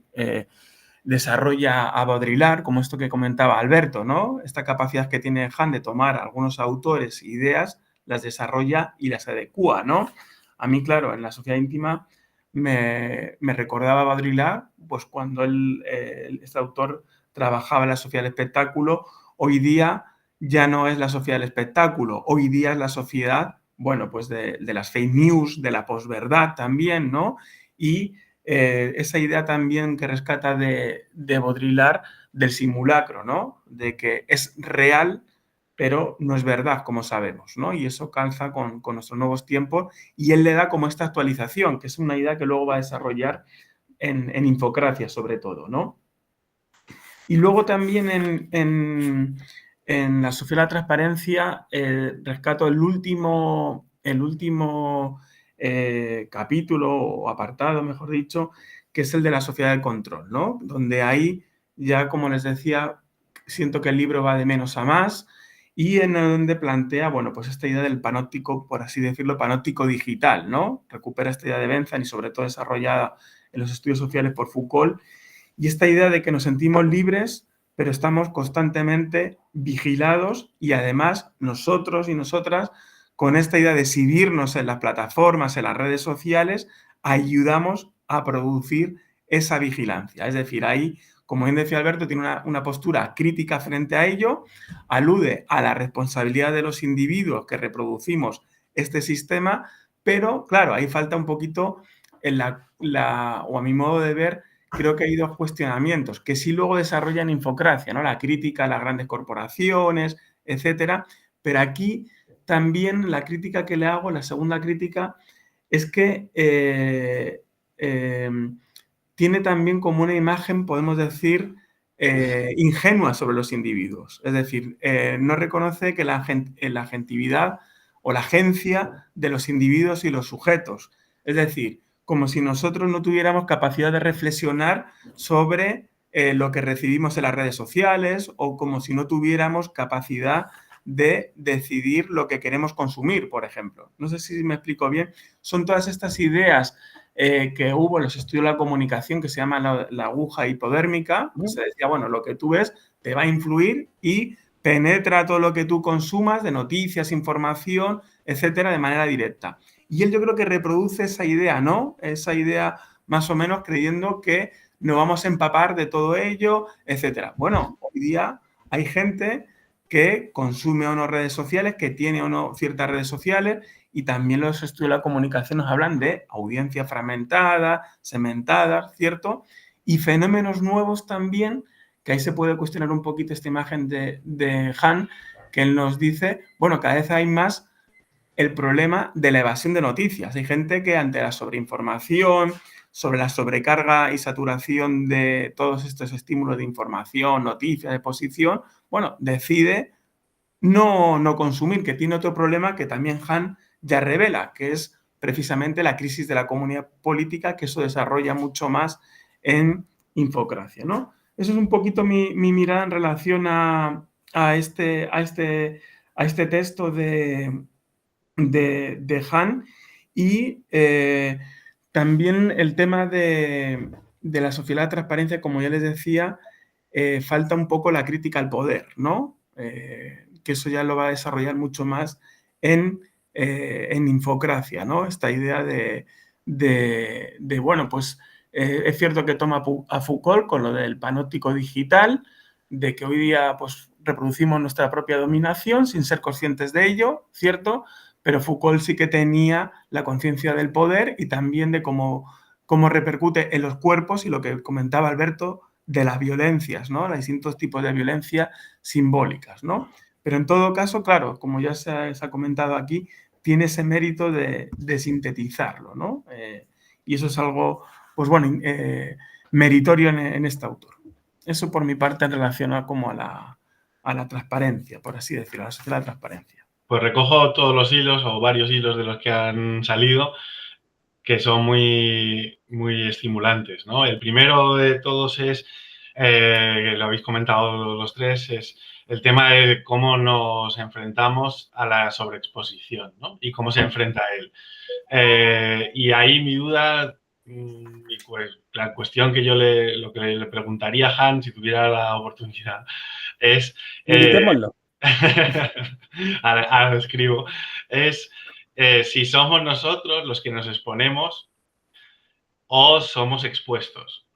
desarrolla a Baudrillard, como esto que comentaba Alberto, ¿no? Esta capacidad que tiene Han de tomar algunos autores, ideas, las desarrolla y las adecua, ¿no? A mí, claro, en la sociedad íntima me recordaba a Baudrillard, pues cuando este autor trabajaba en la sociedad del espectáculo. Hoy día ya no es la sociedad del espectáculo, hoy día es la sociedad, bueno, pues de las fake news, de la posverdad también, ¿no? Y esa idea también que rescata de Baudrillard del simulacro, ¿no? De que es real, pero no es verdad, como sabemos, ¿no? Y eso calza con nuestros nuevos tiempos, y él le da como esta actualización, que es una idea que luego va a desarrollar en Infocracia, sobre todo, ¿no? Y luego también en la sociedad de la transparencia rescato el último capítulo o apartado, mejor dicho, que es el de la sociedad del control, ¿no? Donde ahí ya, como les decía, siento que el libro va de menos a más, y en donde plantea, bueno, pues esta idea del panóptico, por así decirlo, panóptico digital, ¿no? Recupera esta idea de Bentham y, sobre todo, desarrollada en los estudios sociales por Foucault, y esta idea de que nos sentimos libres, pero estamos constantemente vigilados, y además nosotros y nosotras, con esta idea de exhibirnos en las plataformas, en las redes sociales, ayudamos a producir esa vigilancia. Es decir, ahí, como bien decía Alberto, tiene una postura crítica frente a ello, alude a la responsabilidad de los individuos que reproducimos este sistema, pero claro, ahí falta un poquito o a mi modo de ver, creo que hay dos cuestionamientos que sí luego desarrollan Infocracia, ¿no? La crítica a las grandes corporaciones, etcétera. Pero aquí también la crítica que le hago, la segunda crítica, es que tiene también como una imagen, podemos decir, ingenua sobre los individuos. Es decir, no reconoce que la agentividad o la agencia de los individuos y los sujetos. Es decir, como si nosotros no tuviéramos capacidad de reflexionar sobre lo que recibimos en las redes sociales, o como si no tuviéramos capacidad de decidir lo que queremos consumir, por ejemplo. No sé si me explico bien. Son todas estas ideas que hubo en los estudios de la comunicación, que se llama la aguja hipodérmica. Se decía, bueno, lo que tú ves te va a influir y penetra todo lo que tú consumas de noticias, información, etcétera, de manera directa. Y él, yo creo que reproduce esa idea, ¿no? Esa idea más o menos creyendo que nos vamos a empapar de todo ello, etcétera. Bueno, hoy día hay gente que consume o no redes sociales, que tiene o no ciertas redes sociales, y también los estudios de la comunicación nos hablan de audiencia fragmentada, segmentada, ¿cierto? Y fenómenos nuevos también, que ahí se puede cuestionar un poquito esta imagen de Han, que él nos dice, bueno, cada vez hay más el problema de la evasión de noticias. Hay gente que ante la sobreinformación, sobre la sobrecarga y saturación de todos estos estímulos de información, noticias, exposición, bueno, decide no consumir, que tiene otro problema que también Han ya revela, que es precisamente la crisis de la comunidad política, que eso desarrolla mucho más en Infocracia, ¿no? Eso es un poquito mi mirada en relación a este texto de Han, y también el tema de la sociedad de la transparencia, como ya les decía, falta un poco la crítica al poder, ¿no? Que eso ya lo va a desarrollar mucho más en Infocracia, ¿no? Esta idea de bueno, pues es cierto que toma a Foucault con lo del panóptico digital, de que hoy día pues reproducimos nuestra propia dominación sin ser conscientes de ello, ¿cierto? Pero Foucault sí que tenía la conciencia del poder y también de cómo repercute en los cuerpos, y lo que comentaba Alberto, de las violencias, ¿no? Los distintos tipos de violencia simbólicas, ¿no? Pero en todo caso, claro, como ya se ha comentado aquí, tiene ese mérito de sintetizarlo, ¿no? Y eso es algo, pues bueno, meritorio en este autor. Eso por mi parte en relación a la transparencia, por así decirlo, a la sociedad de la transparencia. Pues recojo todos los hilos o varios hilos de los que han salido, que son muy, muy estimulantes, ¿no? El primero de todos es, lo habéis comentado los tres, es el tema de cómo nos enfrentamos a la sobreexposición, ¿no? Y cómo se enfrenta a él. Y ahí mi duda, pues la cuestión que lo que le preguntaría a Han, si tuviera la oportunidad, es... Invitémoslo. Ahora lo escribo, es si somos nosotros los que nos exponemos o somos expuestos.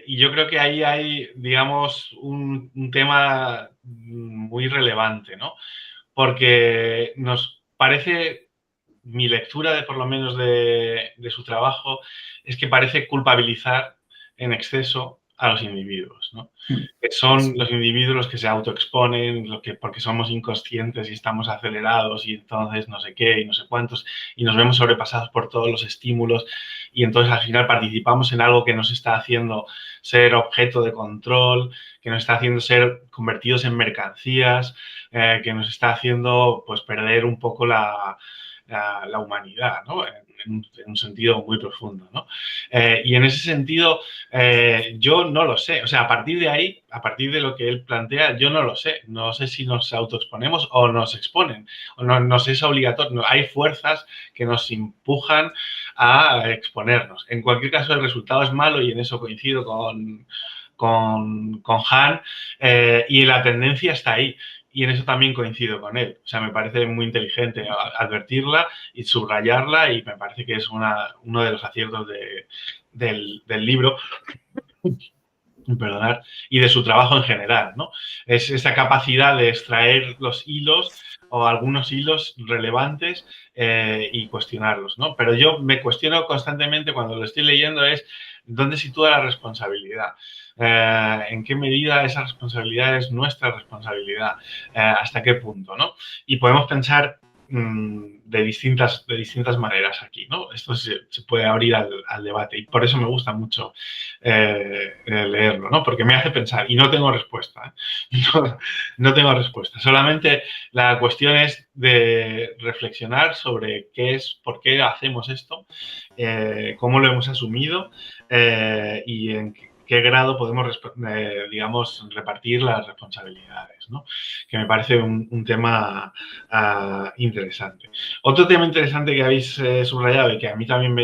Y yo creo que ahí hay, digamos, un tema muy relevante, ¿no? Porque nos parece, mi lectura de por lo menos de su trabajo, es que parece culpabilizar en exceso a los individuos, ¿no? Que son los individuos los que se autoexponen, porque somos inconscientes y estamos acelerados y entonces no sé qué y no sé cuántos, y nos vemos sobrepasados por todos los estímulos, y entonces al final participamos en algo que nos está haciendo ser objeto de control, que nos está haciendo ser convertidos en mercancías, que nos está haciendo pues perder un poco la humanidad, ¿no? En un sentido muy profundo, ¿no? Y en ese sentido, yo no lo sé. O sea, a partir de ahí, a partir de lo que él plantea, yo no lo sé. No sé si nos autoexponemos o nos exponen. O no nos es obligatorio. No, hay fuerzas que nos empujan a exponernos. En cualquier caso, el resultado es malo, y en eso coincido con Han, y la tendencia está ahí. Y en eso también coincido con él. O sea, me parece muy inteligente advertirla y subrayarla, y me parece que es uno de los aciertos del libro, perdonad, y de su trabajo en general, ¿no? Es esa capacidad de extraer los hilos o algunos hilos relevantes y cuestionarlos, ¿no? Pero yo me cuestiono constantemente cuando lo estoy leyendo es ¿dónde sitúa la responsabilidad? ¿En qué medida esa responsabilidad es nuestra responsabilidad? ¿Hasta qué punto, no? Y podemos pensar de distintas maneras aquí, ¿no? Esto se puede abrir al debate y por eso me gusta mucho leerlo, ¿no? Porque me hace pensar y no tengo respuesta, ¿eh? No tengo respuesta. Solamente la cuestión es de reflexionar sobre qué es, por qué hacemos esto, cómo lo hemos asumido y en qué grado podemos, digamos, repartir las responsabilidades, ¿no? Que me parece un tema interesante. Otro tema interesante que habéis subrayado y que a mí también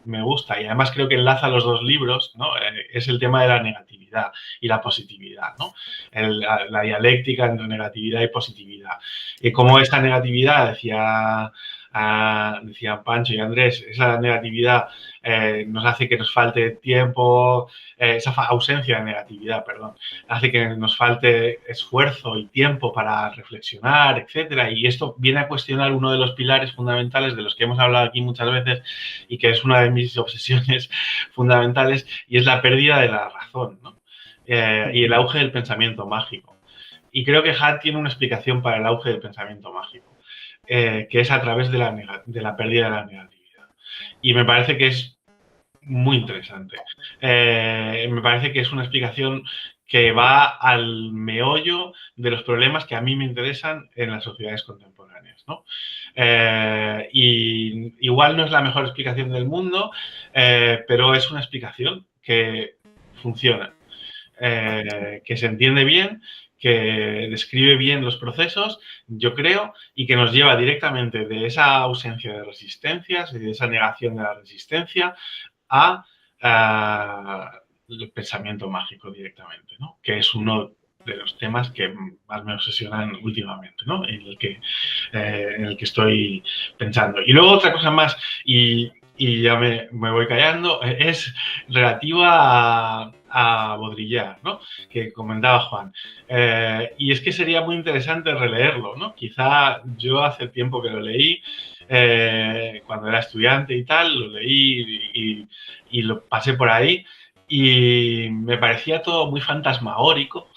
me gusta y además creo que enlaza los dos libros, ¿no? Es el tema de la negatividad y la positividad, ¿no? La dialéctica entre negatividad y positividad. Y cómo esa negatividad, decían Pancho y Andrés, esa negatividad nos hace que nos falte tiempo, esa ausencia de negatividad, perdón, hace que nos falte esfuerzo y tiempo para reflexionar, etcétera. Y esto viene a cuestionar uno de los pilares fundamentales de los que hemos hablado aquí muchas veces y que es una de mis obsesiones fundamentales y es la pérdida de la razón, ¿no? Y el auge del pensamiento mágico. Y creo que Hart tiene una explicación para el auge del pensamiento mágico, que es a través de la pérdida de la negatividad. Y me parece que es muy interesante. Me parece que es una explicación que va al meollo de los problemas que a mí me interesan en las sociedades contemporáneas, ¿no? Y igual no es la mejor explicación del mundo, pero es una explicación que funciona, que se entiende bien, que describe bien los procesos, yo creo, y que nos lleva directamente de esa ausencia de resistencias y de esa negación de la resistencia a el pensamiento mágico directamente, ¿no? Que es uno de los temas que más me obsesionan últimamente, ¿no? En el que estoy pensando. Y luego otra cosa más, y ya me voy callando, es relativa a Baudrillard, ¿no? Que comentaba Juan. Y es que sería muy interesante releerlo, ¿no? Quizá yo hace tiempo que lo leí, cuando era estudiante y tal, lo leí y lo pasé por ahí y me parecía todo muy fantasmagórico,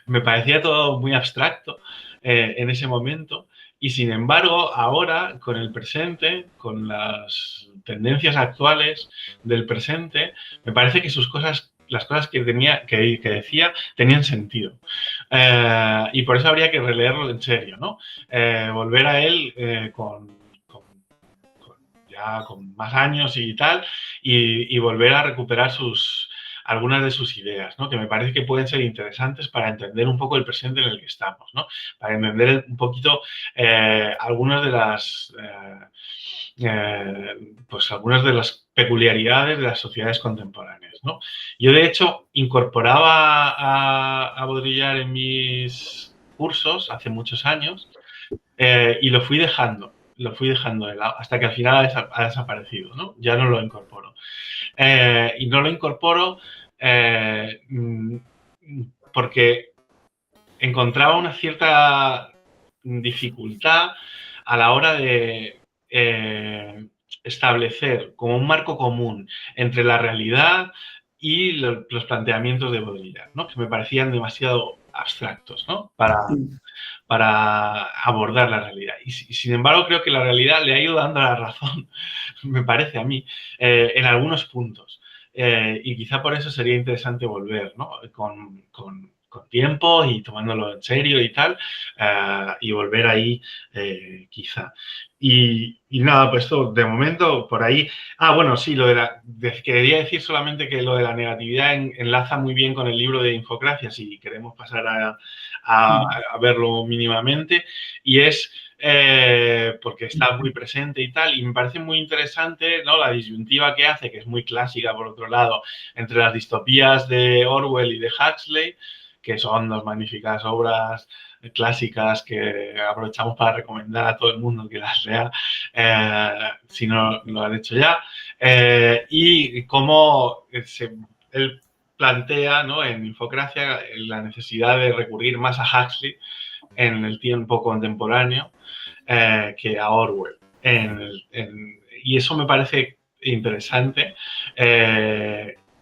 me parecía todo muy abstracto en ese momento. Y sin embargo, ahora, con el presente, con las tendencias actuales del presente, me parece que las cosas que decía tenían sentido. Y por eso habría que releerlo en serio, ¿no? Volver a él con más años y tal, y volver a recuperar algunas de sus ideas, ¿no? Que me parece que pueden ser interesantes para entender un poco el presente en el que estamos, ¿no? Para entender un poquito algunas de las peculiaridades de las sociedades contemporáneas, ¿no? Yo, de hecho, incorporaba a Baudrillard en mis cursos hace muchos años y lo fui dejando de lado hasta que al final ha desaparecido, ¿no? Ya no lo incorporo. Y no lo incorporo porque encontraba una cierta dificultad a la hora de establecer como un marco común entre la realidad y los planteamientos de Baudrillard, ¿no? Que me parecían demasiado abstractos, ¿no? Para abordar la realidad. Y sin embargo, creo que la realidad le ha ido dando la razón, me parece a mí, en algunos puntos. Y quizá por eso sería interesante volver, ¿no? Con tiempo y tomándolo en serio y tal, y volver ahí quizá. Y nada, pues esto de momento por ahí. Bueno, sí, quería decir solamente que lo de la negatividad enlaza muy bien con el libro de Infocracia, si queremos pasar a verlo mínimamente, y es porque está muy presente y tal, y me parece muy interesante, ¿no? La disyuntiva que hace, que es muy clásica por otro lado, entre las distopías de Orwell y de Huxley, que son dos magníficas obras clásicas que aprovechamos para recomendar a todo el mundo que las lea, si no lo han hecho ya, y cómo él plantea, ¿no? En Infocracia la necesidad de recurrir más a Huxley en el tiempo contemporáneo que a Orwell. Y eso me parece interesante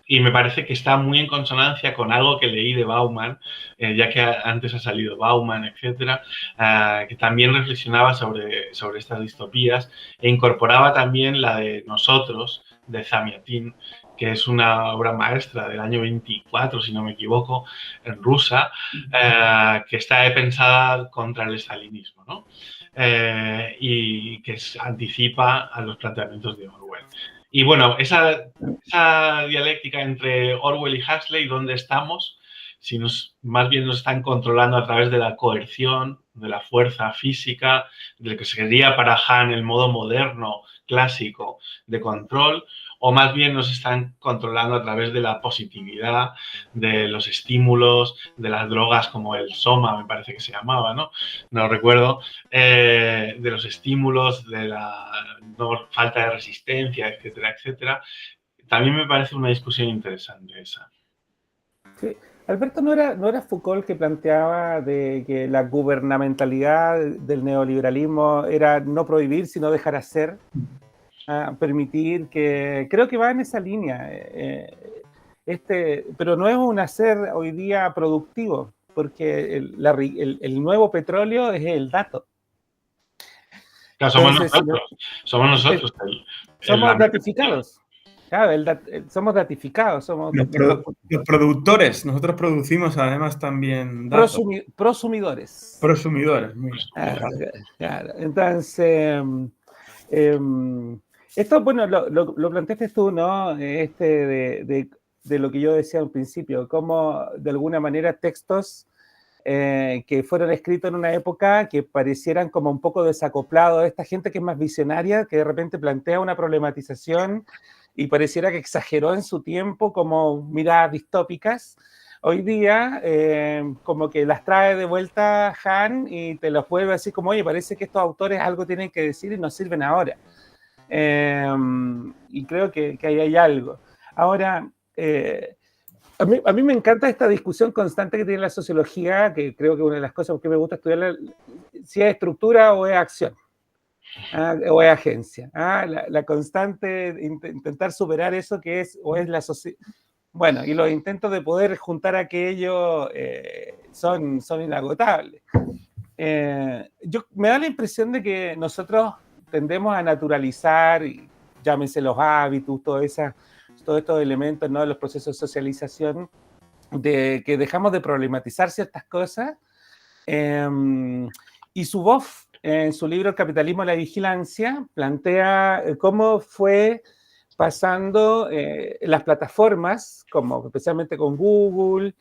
y me parece que está muy en consonancia con algo que leí de Bauman, ya que antes ha salido Bauman, etcétera, que también reflexionaba sobre estas distopías e incorporaba también la de Nosotros, de Zamiatin, que es una obra maestra del año 24, si no me equivoco, en rusa, que está pensada contra el estalinismo, ¿no? Y que anticipa a los planteamientos de Orwell. Y bueno, esa dialéctica entre Orwell y Huxley, ¿dónde estamos? Si más bien nos están controlando a través de la coerción, de la fuerza física, de lo que sería para Han el modo moderno, clásico de control, o más bien nos están controlando a través de la positividad, de los estímulos, de las drogas como el Soma, me parece que se llamaba, ¿no? No recuerdo, de los estímulos, de la falta de resistencia, etcétera, etcétera. También me parece una discusión interesante esa. Sí. Alberto, ¿no era Foucault el que planteaba de que la gubernamentalidad del neoliberalismo era no prohibir, sino dejar hacer? Permitir que... Creo que va en esa línea. Pero no es un hacer hoy día productivo, porque el nuevo petróleo es el dato. Claro, somos nosotros. Somos datificados. Claro, somos datificados. Los productores, nosotros producimos además también datos. Prosumidores. Prosumidores, claro. Entonces, esto, bueno, lo planteaste tú, ¿no? De lo que yo decía al principio, cómo de alguna manera textos que fueron escritos en una época que parecieran como un poco desacoplados, esta gente que es más visionaria, que de repente plantea una problematización y pareciera que exageró en su tiempo como miradas distópicas, hoy día como que las trae de vuelta Han y te los vuelve así como, oye, parece que estos autores algo tienen que decir y nos sirven ahora. Y creo que ahí hay algo. Ahora, a mí me encanta esta discusión constante que tiene la sociología, que creo que una de las cosas que me gusta estudiar, si es estructura o es acción. O es agencia. La constante intentar superar eso que es, o es la sociedad. Bueno, y los intentos de poder juntar aquello son inagotables. Me da la impresión de que nosotros tendemos a naturalizar, llámense los hábitos, todos estos elementos, ¿no? De los procesos de socialización, de que dejamos de problematizar ciertas cosas. Y Zuboff, en su libro El capitalismo y la vigilancia, plantea cómo fue pasando las plataformas, como especialmente con Google,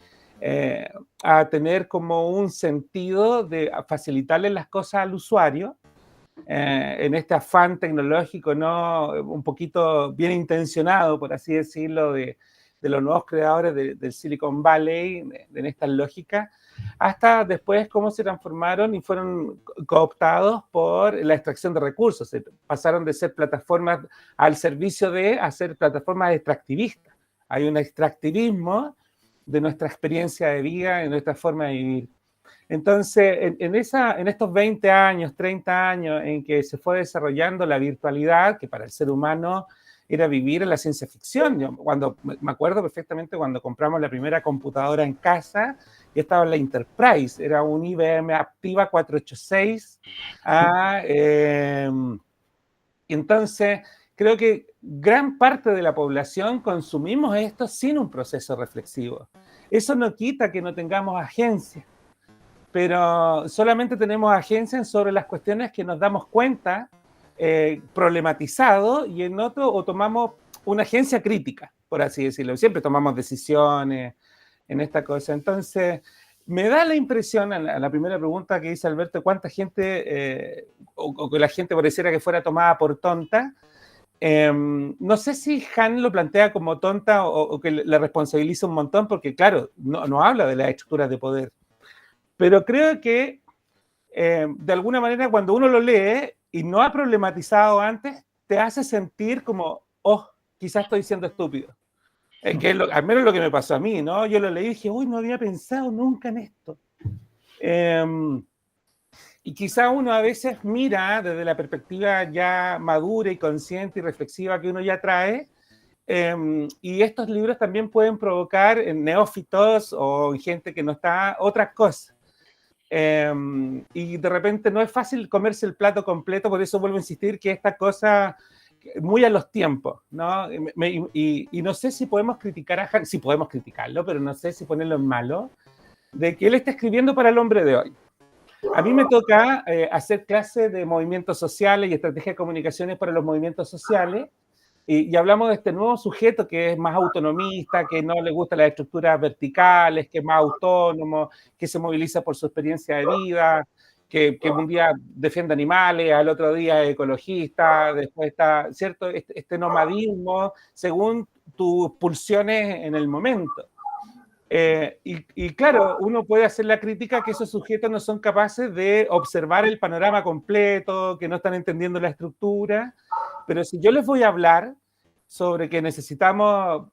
a tener como un sentido de facilitarle las cosas al usuario, en este afán tecnológico, ¿no? Un poquito bien intencionado, por así decirlo, de los nuevos creadores del Silicon Valley, en estas lógicas, hasta después cómo se transformaron y fueron cooptados por la extracción de recursos. Pasaron de ser plataformas al servicio de hacer plataformas extractivistas. Hay un extractivismo de nuestra experiencia de vida, de nuestra forma de vivir. Entonces, en estos 20 años, 30 años en que se fue desarrollando la virtualidad, que para el ser humano era vivir en la ciencia ficción. Me acuerdo perfectamente cuando compramos la primera computadora en casa, y estaba en la Enterprise, era un IBM Aptiva 486. Entonces, creo que gran parte de la población consumimos esto sin un proceso reflexivo. Eso no quita que no tengamos agencia, pero solamente tenemos agencia sobre las cuestiones que nos damos cuenta, problematizado, y en otro, o tomamos una agencia crítica, por así decirlo. Siempre tomamos decisiones en esta cosa. Entonces, me da la impresión, a la primera pregunta que dice Alberto, cuánta gente, o que la gente pareciera que fuera tomada por tonta. No sé si Han lo plantea como tonta o que le responsabiliza un montón, porque claro, no habla de las estructuras de poder. Pero creo que de alguna manera cuando uno lo lee y no ha problematizado antes, te hace sentir como, oh, quizás estoy siendo estúpido. Que es al menos lo que me pasó a mí, ¿no? Yo lo leí y dije, uy, no había pensado nunca en esto. Y quizá uno a veces mira desde la perspectiva ya madura y consciente y reflexiva que uno ya trae, Y estos libros también pueden provocar en neófitos o en gente que no está otras cosas. Y de repente no es fácil comerse el plato completo, por eso vuelvo a insistir que esta cosa muy a los tiempos, ¿no? Y no sé si podemos criticar a Han, sí podemos criticarlo, pero no sé si ponerlo en malo, de que él está escribiendo para el hombre de hoy. A mí me toca hacer clases de movimientos sociales y estrategias de comunicaciones para los movimientos sociales, y hablamos de este nuevo sujeto que es más autonomista, que no le gustan las estructuras verticales, que es más autónomo, que se moviliza por su experiencia de vida, que un día defiende animales, al otro día es ecologista, después está, ¿cierto? Este nomadismo según tus pulsiones en el momento. Y claro, uno puede hacer la crítica que esos sujetos no son capaces de observar el panorama completo, que no están entendiendo la estructura, pero si yo les voy a hablar sobre que necesitamos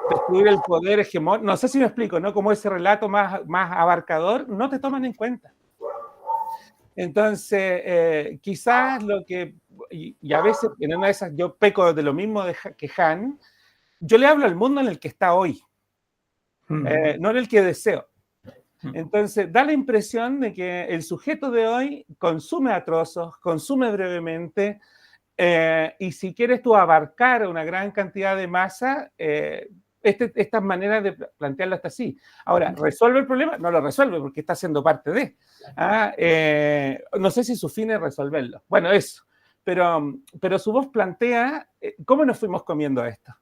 destruir el poder hegemónico, no sé si me explico, ¿no? Como ese relato más abarcador, no te toman en cuenta. Entonces, quizás lo que, y a veces en una de esas yo peco de lo mismo que Han, yo le hablo al mundo en el que está hoy. No en el que deseo. Entonces, da la impresión de que el sujeto de hoy consume a trozos, consume brevemente, y si quieres tú abarcar una gran cantidad de masa, estas maneras de plantearlo está así. Ahora, ¿resuelve el problema? No lo resuelve porque está siendo parte de. No sé si su fin es resolverlo. Bueno, eso. Pero su voz plantea cómo nos fuimos comiendo esto.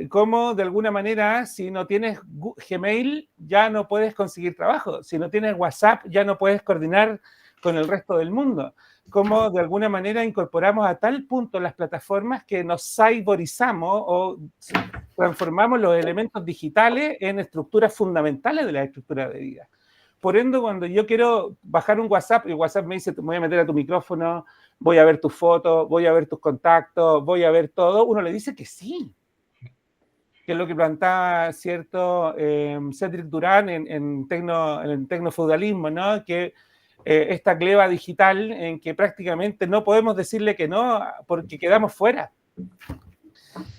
Cómo de alguna manera, si no tienes Gmail, ya no puedes conseguir trabajo. Si no tienes WhatsApp, ya no puedes coordinar con el resto del mundo. Cómo de alguna manera incorporamos a tal punto las plataformas que nos cyberizamos o transformamos los elementos digitales en estructuras fundamentales de la estructura de vida. Por ende, cuando yo quiero bajar un WhatsApp y WhatsApp me dice, te voy a meter a tu micrófono, voy a ver tus fotos, voy a ver tus contactos, voy a ver todo, uno le dice que sí. Que es lo que plantaba, ¿cierto? Cedric Durán en el tecnofeudalismo, ¿no? Que esta gleba digital en que prácticamente no podemos decirle que no porque quedamos fuera.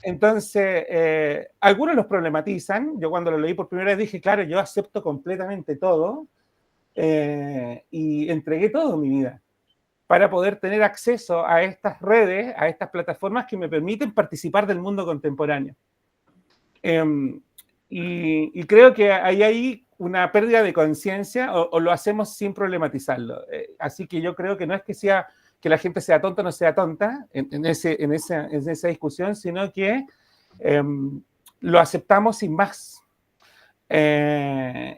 Entonces, algunos los problematizan. Yo cuando lo leí por primera vez dije, claro, yo acepto completamente todo y entregué todo mi vida para poder tener acceso a estas redes, a estas plataformas que me permiten participar del mundo contemporáneo. Y creo que hay ahí una pérdida de conciencia o lo hacemos sin problematizarlo. Así que yo creo que no es que la gente sea tonta o no sea tonta en esa discusión, sino que lo aceptamos sin más.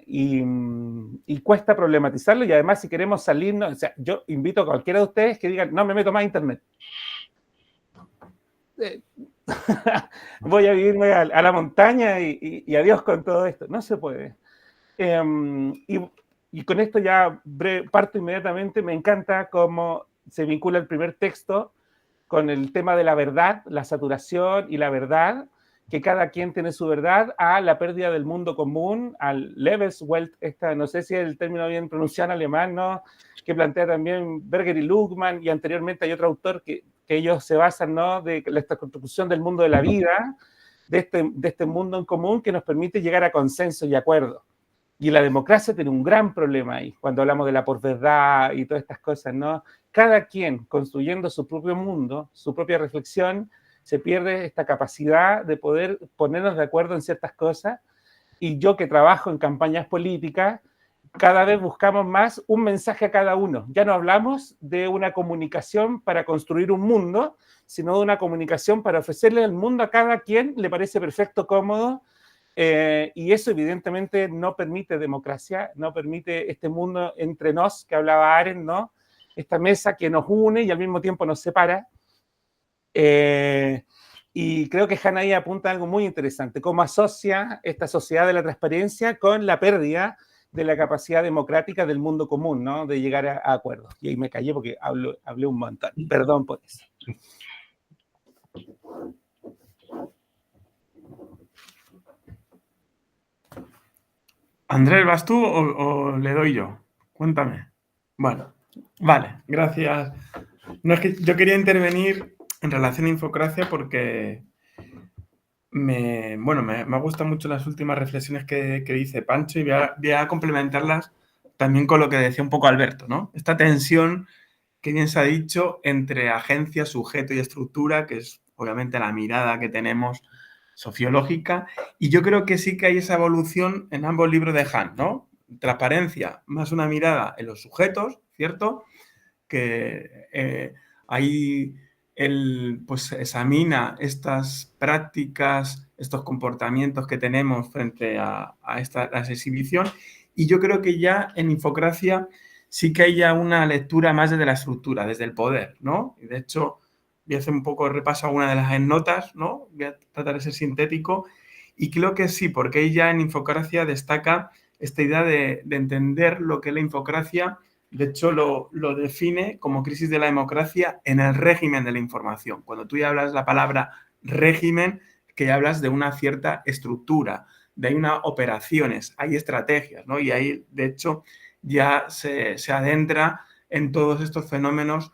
Y cuesta problematizarlo, y además si queremos salirnos, o sea, yo invito a cualquiera de ustedes que digan, no me meto más a internet. Voy a vivirme a la montaña y adiós con todo esto. No se puede. Y con esto ya parto inmediatamente. Me encanta cómo se vincula el primer texto con el tema de la verdad, la saturación y la verdad, que cada quien tiene su verdad, a la pérdida del mundo común, al Lebenswelt, no sé si es el término bien pronunciado en alemán, ¿no? Que plantea también Berger y Luhmann, y anteriormente hay otro autor que ellos se basan, ¿no? De esta construcción del mundo de la vida, de este mundo en común que nos permite llegar a consenso y acuerdo. Y la democracia tiene un gran problema ahí, cuando hablamos de la posverdad y todas estas cosas, ¿no? Cada quien construyendo su propio mundo, su propia reflexión, se pierde esta capacidad de poder ponernos de acuerdo en ciertas cosas. Y yo que trabajo en campañas políticas, cada vez buscamos más un mensaje a cada uno. Ya no hablamos de una comunicación para construir un mundo, sino de una comunicación para ofrecerle al mundo a cada quien le parece perfecto, cómodo, y eso evidentemente no permite democracia, no permite este mundo entre nos que hablaba Arendt, ¿no? Esta mesa que nos une y al mismo tiempo nos separa. Y creo que Hannah ahí apunta a algo muy interesante, cómo asocia esta sociedad de la transparencia con la pérdida de la capacidad democrática del mundo común, ¿no? De llegar a acuerdos. Y ahí me callé porque hablé un montón. Perdón por eso. Andrés, ¿vas tú o le doy yo? Cuéntame. Bueno, vale, gracias. No, es que yo quería intervenir en relación a Infocracia porque Me gustan mucho las últimas reflexiones que dice Pancho y voy a complementarlas también con lo que decía un poco Alberto, ¿no? Esta tensión que bien se ha dicho entre agencia, sujeto y estructura, que es obviamente la mirada que tenemos sociológica, y yo creo que sí que hay esa evolución en ambos libros de Hahn, ¿no? Transparencia, más una mirada en los sujetos, ¿cierto? Que ahí él pues examina estas prácticas, estos comportamientos que tenemos frente a esta exhibición, y yo creo que ya en Infocracia sí que hay ya una lectura más desde la estructura, desde el poder, ¿no? Y de hecho, voy a hacer un poco de repaso a alguna de las notas, ¿no? Voy a tratar de ser sintético, y creo que sí, porque ahí ya en Infocracia destaca esta idea de entender lo que es la infocracia. De hecho, lo define como crisis de la democracia en el régimen de la información. Cuando tú ya hablas la palabra régimen, que ya hablas de una cierta estructura, de unas operaciones, hay estrategias, ¿no? Y ahí, de hecho, ya se adentra en todos estos fenómenos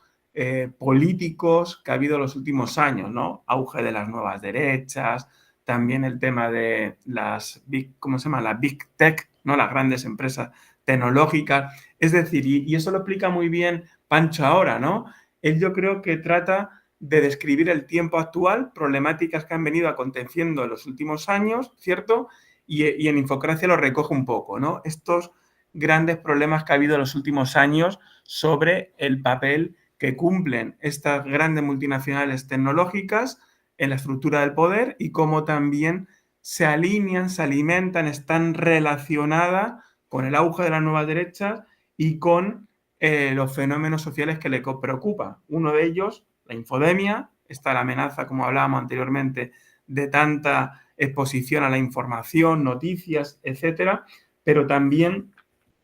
políticos que ha habido en los últimos años, ¿no? Auge de las nuevas derechas, también el tema de las ¿cómo se llama? Las big tech, ¿no? Las grandes empresas tecnológicas. Es decir, y eso lo explica muy bien Pancho ahora, ¿no? Él yo creo que trata de describir el tiempo actual, problemáticas que han venido aconteciendo en los últimos años, ¿cierto? Y en Infocracia lo recoge un poco, ¿no? Estos grandes problemas que ha habido en los últimos años sobre el papel que cumplen estas grandes multinacionales tecnológicas en la estructura del poder y cómo también se alinean, se alimentan, están relacionadas con el auge de las nuevas derechas y con los fenómenos sociales que le preocupan. Uno de ellos, la infodemia, está la amenaza, como hablábamos anteriormente, de tanta exposición a la información, noticias, etcétera, pero también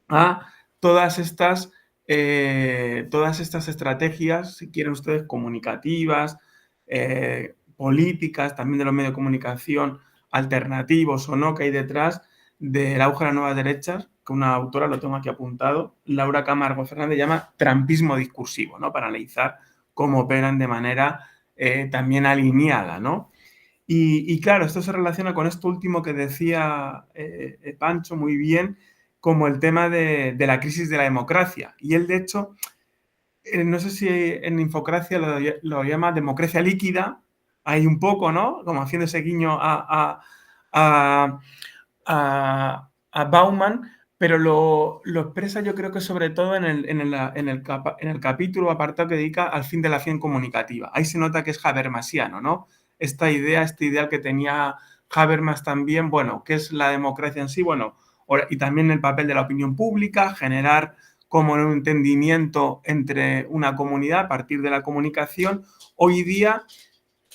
a todas estas estrategias, si quieren ustedes, comunicativas, políticas, también de los medios de comunicación alternativos o no que hay detrás del auge de las nuevas derechas, que una autora, lo tengo aquí apuntado, Laura Camargo Fernández, llama trampismo discursivo, ¿no? Para analizar cómo operan de manera también alineada, ¿no? Y claro, esto se relaciona con esto último que decía Pancho muy bien, como el tema de la crisis de la democracia. Y él, de hecho, no sé si en Infocracia lo llama democracia líquida, hay un poco, ¿no? Como haciendo ese guiño a Bauman, pero lo expresa yo creo que sobre todo en el capítulo apartado que dedica al fin de la acción comunicativa. Ahí se nota que es habermasiano, ¿no? Esta idea, este ideal que tenía Habermas también, bueno, ¿qué es la democracia en sí? Bueno, y también el papel de la opinión pública, generar como un entendimiento entre una comunidad a partir de la comunicación. Hoy día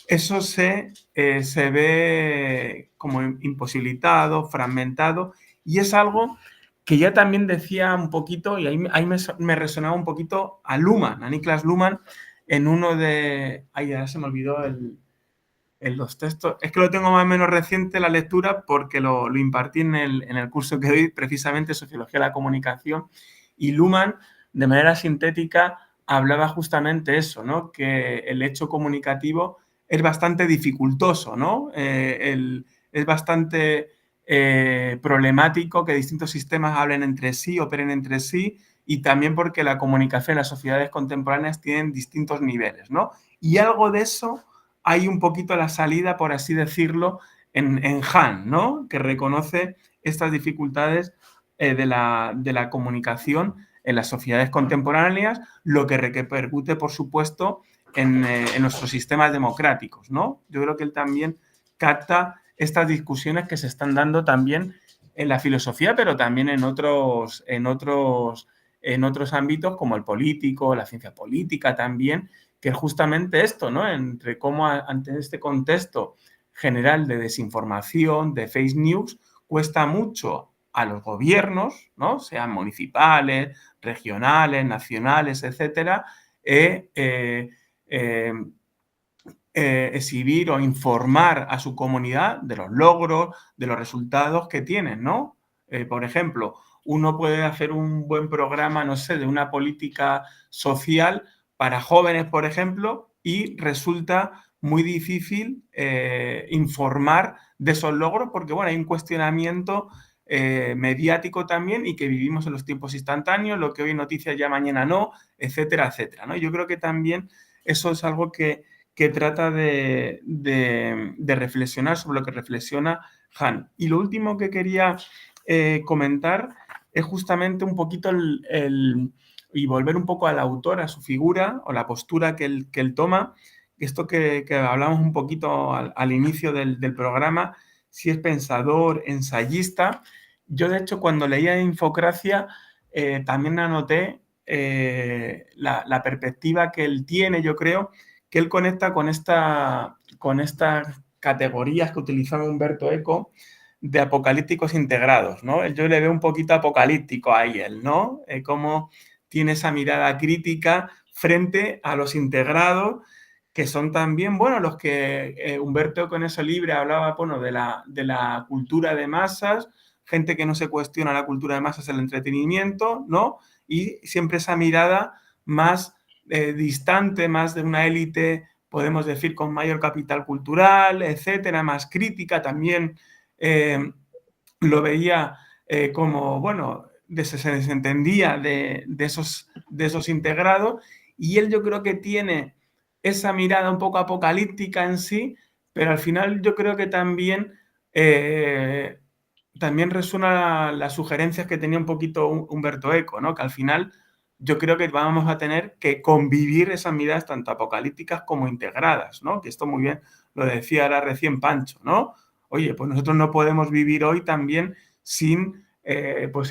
eso se ve como imposibilitado, fragmentado, y es algo que ya también decía un poquito, y ahí me resonaba un poquito a Luhmann, a Niklas Luhmann, en uno de... Ay, ya se me olvidó los textos. Es que lo tengo más o menos reciente la lectura porque lo impartí en el curso que doy, precisamente Sociología de la Comunicación, y Luhmann, de manera sintética, hablaba justamente eso, ¿no? Que el hecho comunicativo es bastante dificultoso, ¿no? Es bastante problemático que distintos sistemas hablen entre sí, operen entre sí, y también porque la comunicación en las sociedades contemporáneas tienen distintos niveles, ¿no? Y algo de eso hay un poquito la salida, por así decirlo, en Hahn, ¿no? Que reconoce estas dificultades de la comunicación en las sociedades contemporáneas, lo que repercute, por supuesto, en nuestros sistemas democráticos, ¿no? Yo creo que él también capta estas discusiones que se están dando también en la filosofía, pero también en otros ámbitos como el político, la ciencia política también, que es justamente esto, ¿no? Entre cómo ante este contexto general de desinformación, de fake news, cuesta mucho a los gobiernos, ¿no? Sean municipales, regionales, nacionales, etcétera, exhibir o informar a su comunidad de los logros, de los resultados que tienen, ¿no? Por ejemplo, uno puede hacer un buen programa, no sé, de una política social para jóvenes, por ejemplo, y resulta muy difícil informar de esos logros porque, bueno, hay un cuestionamiento mediático también y que vivimos en los tiempos instantáneos, lo que hoy noticias ya mañana no, etcétera, etcétera, ¿no? Yo creo que también eso es algo que trata de reflexionar sobre lo que reflexiona Han. Y lo último que quería comentar es justamente un poquito y volver un poco al autor, a su figura o la postura que él toma. Esto que hablamos un poquito al inicio del programa, si es pensador, ensayista. Yo, de hecho, cuando leía Infocracia, también anoté la perspectiva que él tiene, yo creo, que él conecta con estas categorías que utilizaba Umberto Eco de apocalípticos integrados, ¿no? Yo le veo un poquito apocalíptico ahí él, ¿no? Cómo tiene esa mirada crítica frente a los integrados, que son también, bueno, los que Umberto Eco en ese libro hablaba, bueno, de la cultura de masas, gente que no se cuestiona la cultura de masas, el entretenimiento, ¿no? Y siempre esa mirada más distante, más de una élite, podemos decir, con mayor capital cultural, etcétera, más crítica también. Lo veía como, bueno, se desentendía de esos integrados, y él yo creo que tiene esa mirada un poco apocalíptica en sí, pero al final yo creo que también resuena las sugerencias que tenía un poquito Umberto Eco, ¿no? Que al final yo creo que vamos a tener que convivir esas miradas tanto apocalípticas como integradas, ¿no? Que esto muy bien lo decía ahora recién Pancho, ¿no? Oye, pues nosotros no podemos vivir hoy también sin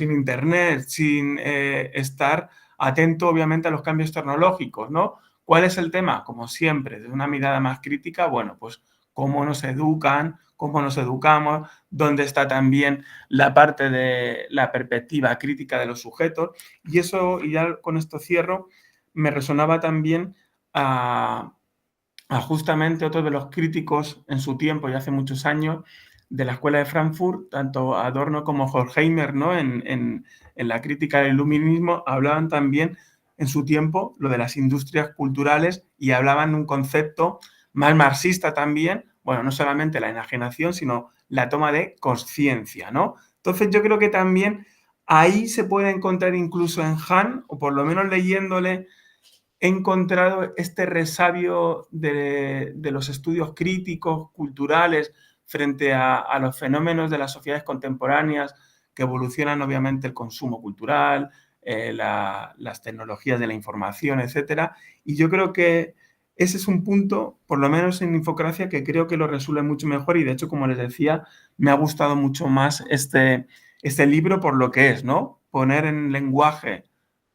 internet, sin estar atento, obviamente, a los cambios tecnológicos, ¿no? ¿Cuál es el tema? Como siempre, desde una mirada más crítica, bueno, pues cómo nos educan, cómo nos educamos, dónde está también la parte de la perspectiva crítica de los sujetos. Y eso, y ya con esto cierro, me resonaba también a justamente otro de los críticos en su tiempo y hace muchos años de la Escuela de Frankfurt, tanto Adorno como Horkheimer, ¿no? En la crítica del iluminismo hablaban también en su tiempo lo de las industrias culturales y hablaban de un concepto más marxista también, bueno, no solamente la enajenación, sino la toma de conciencia, ¿no? Entonces yo creo que también ahí se puede encontrar incluso en Han, o por lo menos leyéndole, he encontrado este resabio de los estudios críticos, culturales, frente a los fenómenos de las sociedades contemporáneas que evolucionan, obviamente, el consumo cultural, las tecnologías de la información, etcétera. Y yo creo que ese es un punto, por lo menos en Infocracia, que creo que lo resuelve mucho mejor y, de hecho, como les decía, me ha gustado mucho más este libro por lo que es, ¿no? Poner en lenguaje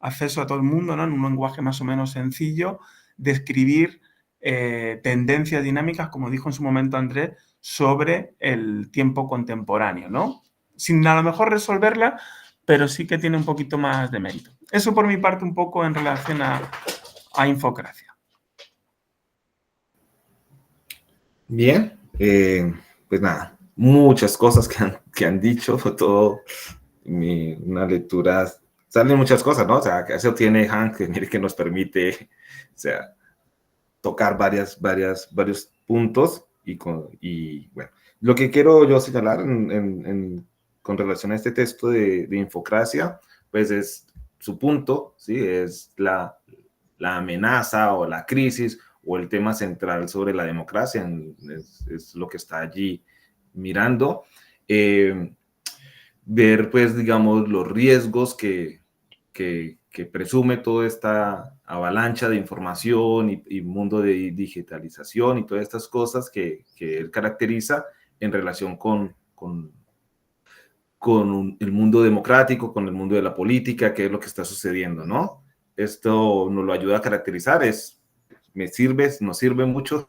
acceso a todo el mundo, ¿no? En un lenguaje más o menos sencillo, describir tendencias dinámicas, como dijo en su momento Andrés, sobre el tiempo contemporáneo, ¿no? Sin a lo mejor resolverla, pero sí que tiene un poquito más de mérito. Eso por mi parte un poco en relación a Infocracia. Bien, pues nada, muchas cosas que han dicho, todo una lectura, salen muchas cosas, ¿no? O sea, que eso tiene Han, que mire que nos permite, o sea, tocar varios puntos y bueno, lo que quiero yo señalar con relación a este texto de Infocracia, pues es su punto, ¿sí? Es la amenaza o la crisis o el tema central sobre la democracia, es lo que está allí mirando. Ver, pues, digamos, los riesgos que presume toda esta avalancha de información y mundo de digitalización y todas estas cosas que él caracteriza en relación con el mundo democrático, con el mundo de la política, qué es lo que está sucediendo, ¿no? Esto nos lo ayuda a caracterizar, nos sirve mucho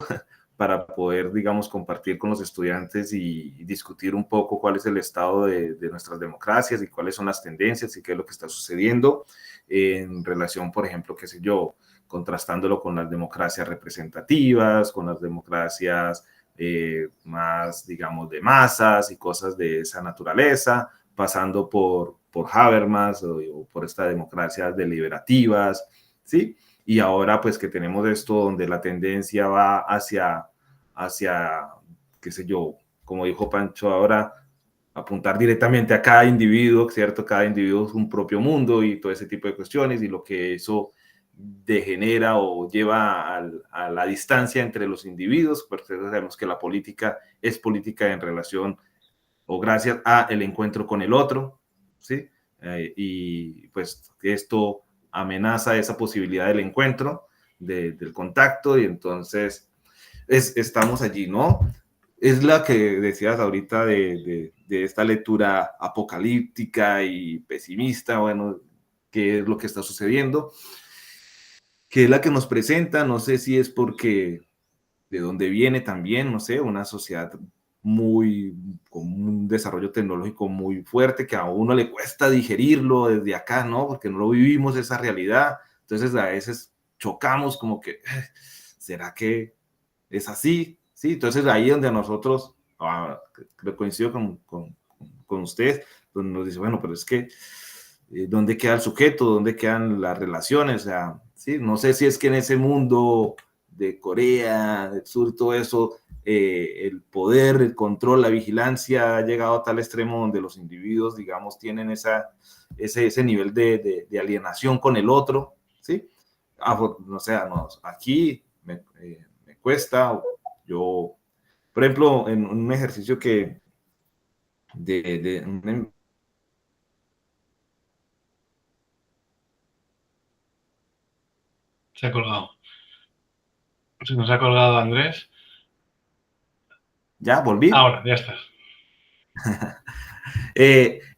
para poder, digamos, compartir con los estudiantes y discutir un poco cuál es el estado de nuestras democracias y cuáles son las tendencias y qué es lo que está sucediendo en relación, por ejemplo, qué sé yo, contrastándolo con las democracias representativas, con las democracias más, digamos, de masas y cosas de esa naturaleza, pasando por Habermas o por estas democracias deliberativas, ¿sí? Y ahora pues que tenemos esto donde la tendencia va hacia hacia, qué sé yo, como dijo Pancho ahora, apuntar directamente a cada individuo, ¿cierto? Cada individuo es un propio mundo y todo ese tipo de cuestiones, y lo que eso degenera o lleva a la distancia entre los individuos, porque sabemos que la política es política en relación o gracias a el encuentro con el otro, ¿sí? Y pues esto amenaza esa posibilidad del encuentro, del contacto, y entonces estamos allí, ¿no? Es la que decías ahorita de esta lectura apocalíptica y pesimista, bueno, qué es lo que está sucediendo, que es la que nos presenta, no sé si es porque de dónde viene también, no sé, una sociedad con un desarrollo tecnológico muy fuerte, que a uno le cuesta digerirlo desde acá, ¿no? Porque no lo vivimos esa realidad, entonces a veces chocamos como que, ¿será que es así? Sí, entonces ahí donde nosotros, coincido con ustedes, donde nos dice, bueno, pero es que, ¿dónde queda el sujeto? ¿Dónde quedan las relaciones? O sea, sí, no sé si es que en ese mundo de Corea del Sur, todo eso, el poder, el control, la vigilancia ha llegado a tal extremo donde los individuos, digamos, tienen ese nivel de alienación con el otro, ¿sí? O sea, aquí me cuesta, yo, por ejemplo, en un ejercicio que Se ha colgado. Se nos ha colgado Andrés. ¿Ya volví? Ahora, ya está.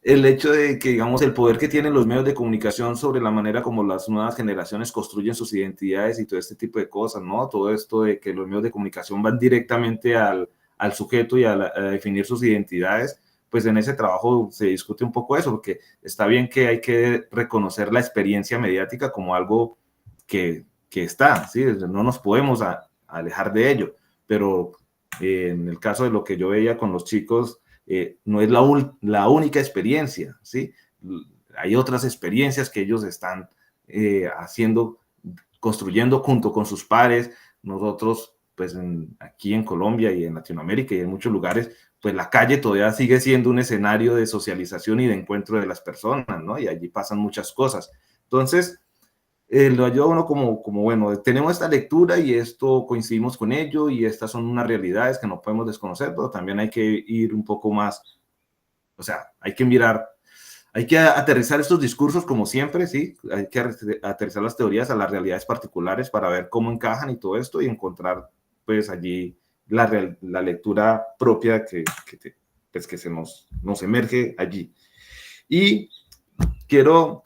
El hecho de que, digamos, el poder que tienen los medios de comunicación sobre la manera como las nuevas generaciones construyen sus identidades y todo este tipo de cosas, ¿no? Todo esto de que los medios de comunicación van directamente al sujeto y a definir sus identidades, pues en ese trabajo se discute un poco eso, porque está bien que hay que reconocer la experiencia mediática como algo que está, ¿sí? No nos podemos alejar de ello, pero en el caso de lo que yo veía con los chicos, no es la única experiencia, ¿sí? Hay otras experiencias que ellos están haciendo, construyendo junto con sus pares. Nosotros, pues aquí en Colombia y en Latinoamérica y en muchos lugares, pues la calle todavía sigue siendo un escenario de socialización y de encuentro de las personas, ¿no? Y allí pasan muchas cosas. Entonces, lo ayuda a uno como, bueno, tenemos esta lectura y esto coincidimos con ello y estas son unas realidades que no podemos desconocer, pero también hay que ir un poco más, o sea, hay que mirar, hay que aterrizar estos discursos como siempre, ¿sí? Hay que aterrizar las teorías a las realidades particulares para ver cómo encajan y todo esto y encontrar, pues, allí la lectura propia pues, que se nos emerge allí. Y quiero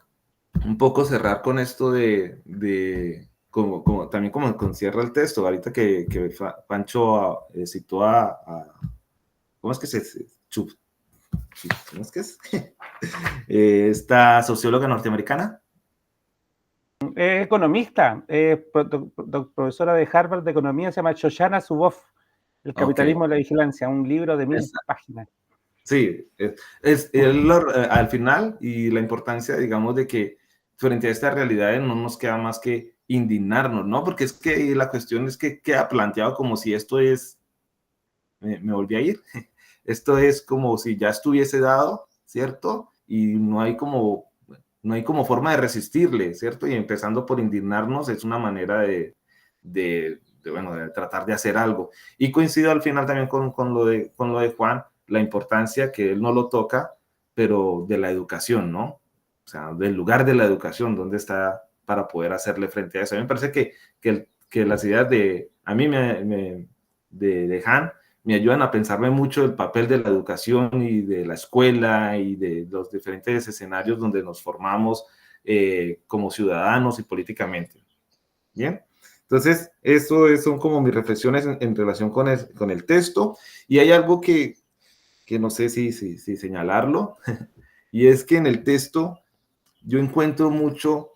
un poco cerrar con esto también como concierra el texto, ahorita que Pancho citó ¿cómo es que ¿cómo es que es? Esta socióloga norteamericana. Es economista, profesora de Harvard de economía, se llama Shoshana Zuboff, El capitalismo de la vigilancia, un libro de 1000 páginas. Sí, al final, y la importancia, digamos, de que frente a estas realidades no nos queda más que indignarnos, ¿no? Porque es que la cuestión es que queda planteado como si esto es, me volví a ir, esto es como si ya estuviese dado, ¿cierto? Y no hay como forma de resistirle, ¿cierto? Y empezando por indignarnos es una manera de tratar de hacer algo. Y coincido al final también con lo de Juan, la importancia que él no lo toca, pero de la educación, ¿no? O sea, del lugar de la educación, ¿dónde está para poder hacerle frente a eso? A mí me parece que las ideas de Han me ayudan a pensarme mucho el papel de la educación y de la escuela y de los diferentes escenarios donde nos formamos como ciudadanos y políticamente. ¿Bien? Entonces, eso son como mis reflexiones en relación con el texto. Y hay algo que no sé si señalarlo, y es que en el texto yo encuentro mucho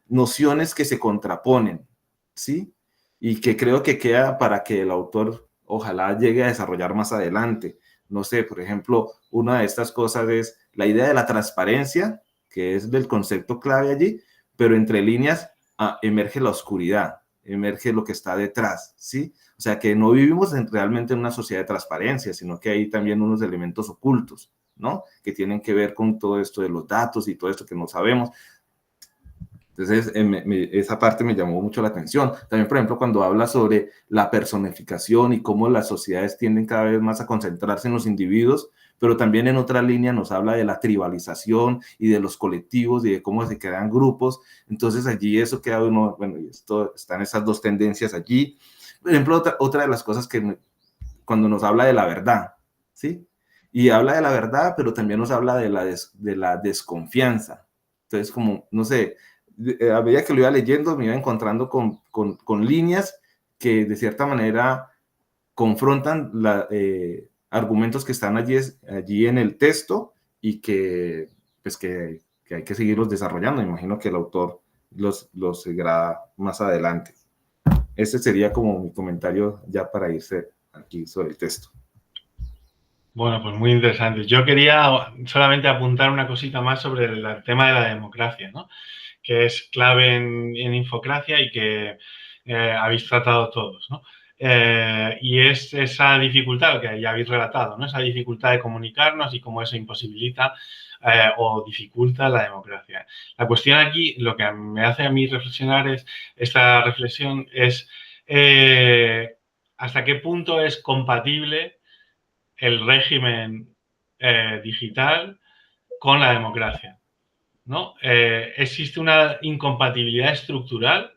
nociones que se contraponen, ¿sí? Y que creo que queda para que el autor ojalá llegue a desarrollar más adelante. No sé, por ejemplo, una de estas cosas es la idea de la transparencia, que es del concepto clave allí, pero entre líneas emerge la oscuridad. emerge lo que está detrás, ¿sí? O sea, que no vivimos realmente en una sociedad de transparencia, sino que hay también unos elementos ocultos, ¿no? Que tienen que ver con todo esto de los datos y todo esto que no sabemos. Entonces, esa parte me llamó mucho la atención. También, por ejemplo, cuando habla sobre la personificación y cómo las sociedades tienden cada vez más a concentrarse en los individuos, pero también en otra línea nos habla de la tribalización y de los colectivos y de cómo se crean grupos. Entonces, allí eso queda uno, bueno, están esas dos tendencias allí. Por ejemplo, otra de las cosas que cuando nos habla de la verdad, ¿sí? Y habla de la verdad, pero también nos habla de la desconfianza. Entonces, como, no sé, a medida que lo iba leyendo, me iba encontrando con líneas que de cierta manera confrontan argumentos que están allí en el texto y que, pues que hay que seguirlos desarrollando. Imagino que el autor los seguirá más adelante. Ese sería como mi comentario ya para irse aquí sobre el texto. Bueno, pues muy interesante. Yo quería solamente apuntar una cosita más sobre el tema de la democracia, ¿no? Que es clave en Infocracia y que habéis tratado todos, ¿no? Y es esa dificultad que ya habéis relatado, ¿no? Esa dificultad de comunicarnos y cómo eso imposibilita o dificulta la democracia. La cuestión aquí, lo que me hace a mí reflexionar esta reflexión es hasta qué punto es compatible el régimen digital con la democracia, ¿no? Existe una incompatibilidad estructural,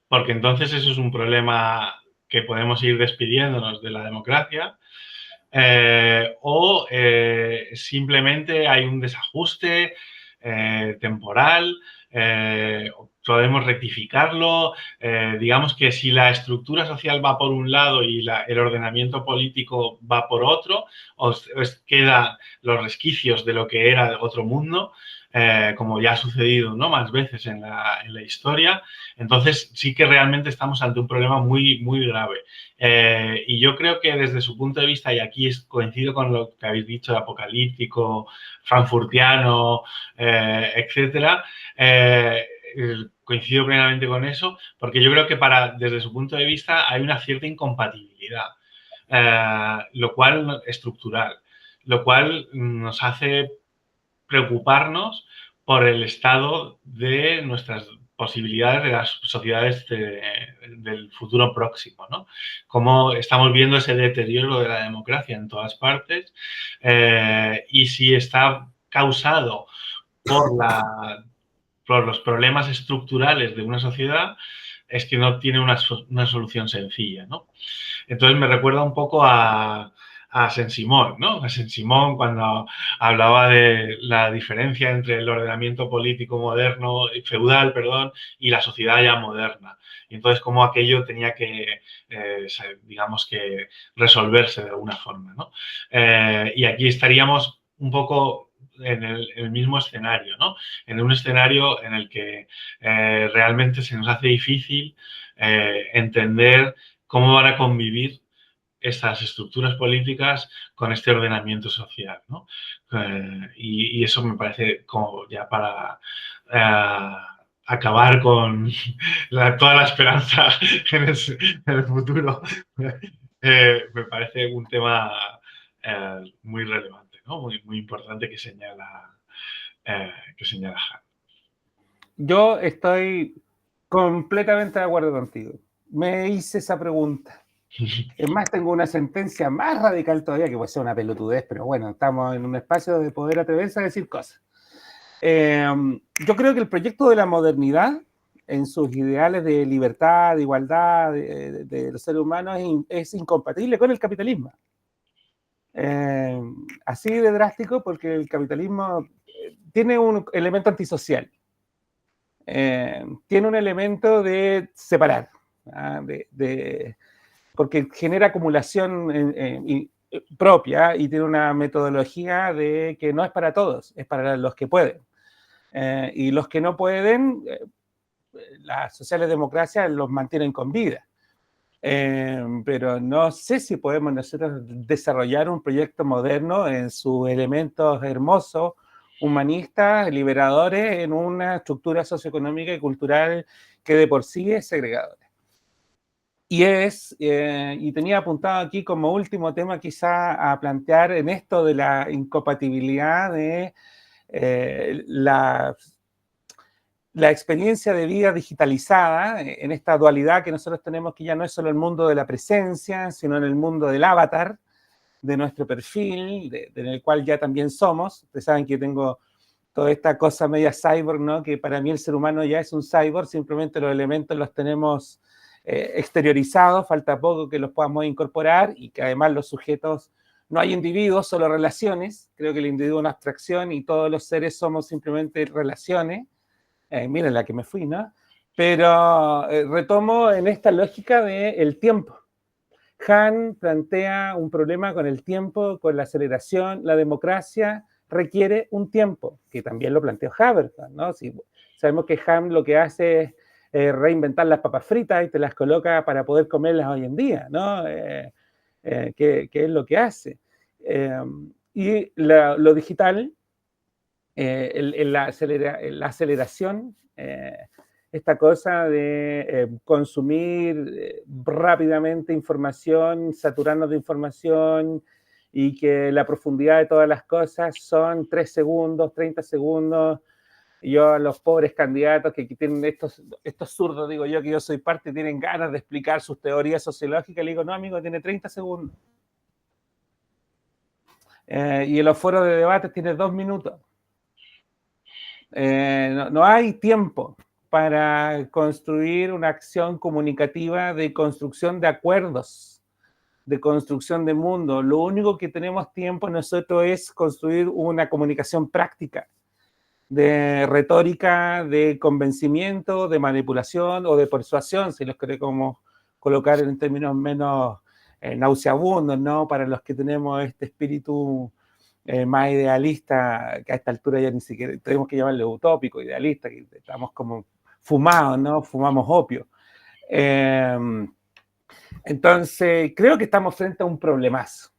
porque entonces eso es un problema que podemos ir despidiéndonos de la democracia, o simplemente hay un desajuste temporal, podemos rectificarlo. Digamos que si la estructura social va por un lado y el ordenamiento político va por otro, os quedan los resquicios de lo que era otro mundo, como ya ha sucedido, ¿no?, más veces en la historia. Entonces sí que realmente estamos ante un problema muy, muy grave. Y yo creo que desde su punto de vista, y aquí coincido con lo que habéis dicho, apocalíptico, frankfurtiano, etcétera, coincido plenamente con eso, porque yo creo que desde su punto de vista hay una cierta incompatibilidad, lo cual estructural, lo cual nos hace preocuparnos por el estado de nuestras posibilidades de las sociedades del futuro próximo, ¿no? Cómo estamos viendo ese deterioro de la democracia en todas partes y si está causado por los problemas estructurales de una sociedad, es que no tiene una solución sencilla, ¿no? Entonces me recuerda un poco a Saint-Simon, ¿no? A Saint-Simon cuando hablaba de la diferencia entre el ordenamiento político moderno, feudal, perdón, y la sociedad ya moderna. Y entonces cómo aquello tenía que, digamos que, resolverse de alguna forma, ¿no? Y aquí estaríamos un poco en el mismo escenario, ¿no? En un escenario en el que realmente se nos hace difícil entender cómo van a convivir estas estructuras políticas con este ordenamiento social, ¿no? Y eso me parece como ya para acabar con toda la esperanza en el futuro. Me parece un tema muy relevante, ¿no? Muy, muy importante que señala Han. Yo estoy completamente de acuerdo contigo. Me hice esa pregunta. Es más, tengo una sentencia más radical todavía, que puede ser una pelotudez, pero bueno, estamos en un espacio de poder atreverse a decir cosas. Yo creo que el proyecto de la modernidad, en sus ideales de libertad, de igualdad de los seres humanos, es incompatible con el capitalismo. Así de drástico, porque el capitalismo tiene un elemento antisocial. Tiene un elemento de separar, porque genera acumulación propia y tiene una metodología de que no es para todos, es para los que pueden. Y los que no pueden, las socialdemocracias los mantienen con vida. Pero no sé si podemos nosotros desarrollar un proyecto moderno en sus elementos hermosos, humanistas, liberadores, en una estructura socioeconómica y cultural que de por sí es segregadora. Y tenía apuntado aquí como último tema quizá a plantear en esto de la incompatibilidad de la experiencia de vida digitalizada, en esta dualidad que nosotros tenemos, que ya no es solo el mundo de la presencia, sino en el mundo del avatar, de nuestro perfil, en el cual ya también somos. Ustedes saben que yo tengo toda esta cosa media cyborg, ¿no? Que para mí el ser humano ya es un cyborg, simplemente los elementos los tenemos exteriorizados, falta poco que los podamos incorporar, y que además los sujetos, no hay individuos, solo relaciones. Creo que el individuo es una abstracción y todos los seres somos simplemente relaciones. Miren la que me fui, ¿no? Pero retomo en esta lógica del tiempo. Hahn plantea un problema con el tiempo, con la aceleración. La democracia requiere un tiempo, que también lo planteó Habermas, ¿no? Si sabemos que Hahn lo que hace es reinventar las papas fritas y te las coloca para poder comerlas hoy en día, ¿no? Que es lo que hace. Y lo digital, la aceleración, esta cosa de consumir rápidamente información, saturarnos de información, y que la profundidad de todas las cosas son 3 segundos, 30 segundos. Yo a los pobres candidatos que tienen estos zurdos, digo yo, que yo soy parte, tienen ganas de explicar sus teorías sociológicas, le digo, no, amigo, tiene 30 segundos. Y en los foros de debate tiene 2 minutos. No hay tiempo para construir una acción comunicativa de construcción de acuerdos, de construcción de mundo. Lo único que tenemos tiempo nosotros es construir una comunicación práctica, de retórica, de convencimiento, de manipulación o de persuasión, si los queremos colocar en términos menos nauseabundos, ¿no? Para los que tenemos este espíritu más idealista, que a esta altura ya ni siquiera tenemos que llamarle utópico, idealista, que estamos como fumados, ¿no? Fumamos opio. Entonces, creo que estamos frente a un problemazo.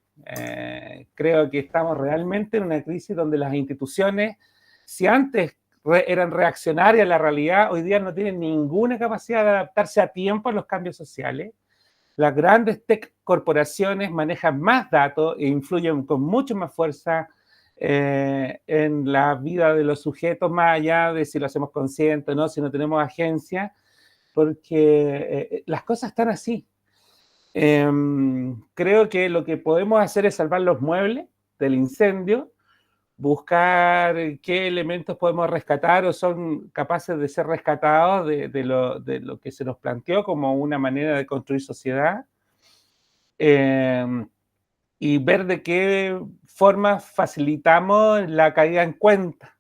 Creo que estamos realmente en una crisis donde las instituciones, si antes eran reaccionarias a la realidad, hoy día no tienen ninguna capacidad de adaptarse a tiempo a los cambios sociales. Las grandes tech corporaciones manejan más datos e influyen con mucho más fuerza en la vida de los sujetos, más allá de si lo hacemos consciente o no, si no tenemos agencia, porque las cosas están así. Creo que lo que podemos hacer es salvar los muebles del incendio, buscar qué elementos podemos rescatar o son capaces de ser rescatados de lo que se nos planteó como una manera de construir sociedad, y ver de qué forma facilitamos la caída en cuenta,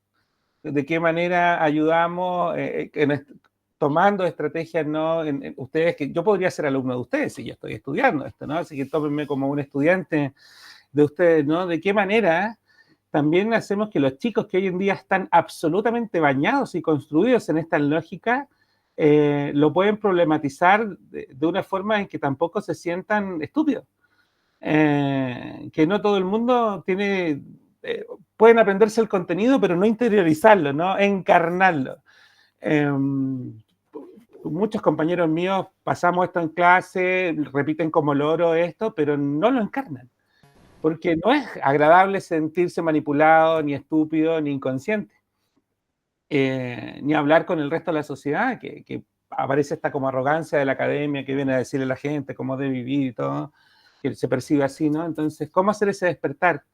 de qué manera ayudamos tomando estrategias, ¿no? Ustedes, que yo podría ser alumno de ustedes si yo estoy estudiando esto, ¿no? Así que tómenme como un estudiante de ustedes, ¿no? De qué manera también hacemos que los chicos que hoy en día están absolutamente bañados y construidos en esta lógica, lo pueden problematizar de una forma en que tampoco se sientan estúpidos. Que no todo el mundo tiene... pueden aprenderse el contenido, pero no interiorizarlo, no encarnarlo. Muchos compañeros míos pasamos esto en clase, repiten como loro esto, pero no lo encarnan. Porque no es agradable sentirse manipulado, ni estúpido, ni inconsciente. Ni hablar con el resto de la sociedad, que aparece esta como arrogancia de la academia que viene a decirle a la gente cómo debe vivir y todo, que se percibe así, ¿no? Entonces, ¿cómo hacer ese despertar?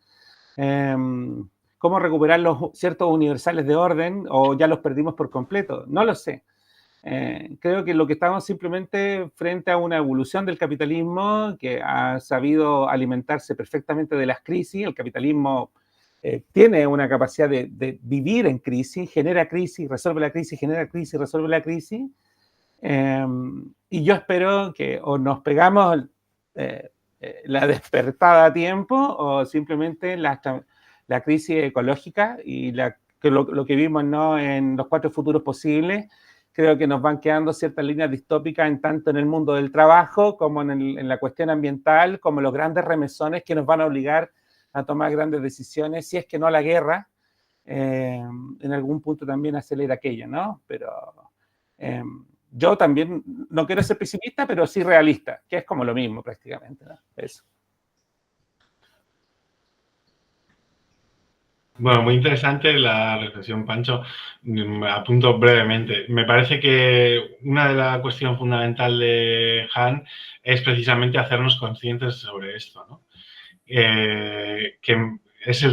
¿Cómo recuperar los ciertos universales de orden o ya los perdimos por completo? No lo sé. Creo que lo que estamos simplemente frente a una evolución del capitalismo que ha sabido alimentarse perfectamente de las crisis. El capitalismo tiene una capacidad de vivir en crisis, genera crisis, resuelve la crisis, genera crisis, resuelve la crisis. Y yo espero que o nos pegamos la despertada a tiempo o simplemente la crisis ecológica y lo que vimos, ¿no? En los 4 futuros posibles. Creo que nos van quedando ciertas líneas distópicas tanto en el mundo del trabajo como en la cuestión ambiental, como los grandes remesones que nos van a obligar a tomar grandes decisiones, si es que no la guerra, en algún punto también acelera aquello, ¿no? Pero yo también no quiero ser pesimista, pero sí realista, que es como lo mismo prácticamente, ¿no? Eso. Bueno, muy interesante la reflexión, Pancho. Me apunto brevemente. Me parece que una de las cuestiones fundamentales de Han es precisamente hacernos conscientes sobre esto, ¿no? Que es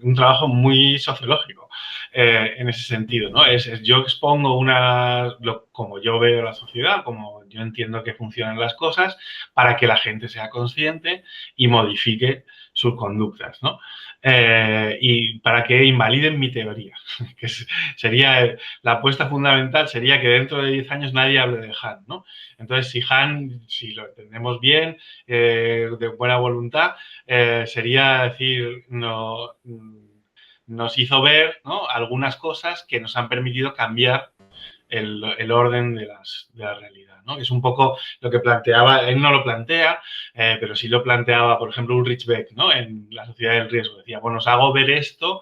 un trabajo muy sociológico en ese sentido, ¿no? Yo expongo como yo veo la sociedad, como yo entiendo que funcionan las cosas, para que la gente sea consciente y modifique sus conductas, ¿no? Y para que invaliden mi teoría, que sería la apuesta fundamental, sería que dentro de 10 años nadie hable de Han, ¿no? Entonces, si lo entendemos bien, de buena voluntad, sería decir, nos hizo ver, ¿no?, algunas cosas que nos han permitido cambiar el orden de la realidad, ¿no? Es un poco lo que planteaba, él no lo plantea, pero sí lo planteaba, por ejemplo, Ulrich Beck, ¿no?, en La sociedad del riesgo. Decía, bueno, os hago ver esto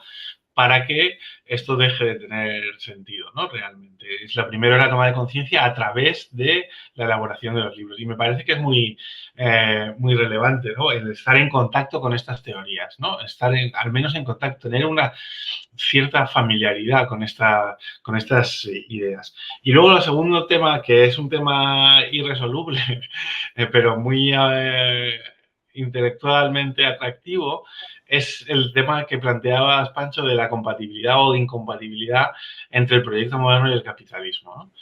para que esto deje de tener sentido, ¿no? Realmente. La primera es la toma de conciencia a través de la elaboración de los libros. Y me parece que es muy relevante, ¿no?, el estar en contacto con estas teorías, ¿no? Estar al menos en contacto, tener una cierta familiaridad con estas ideas. Y luego el segundo tema, que es un tema irresoluble, pero muy intelectualmente atractivo, es el tema que planteabas, Pancho, de la compatibilidad o de incompatibilidad entre el proyecto moderno y el capitalismo, ¿no?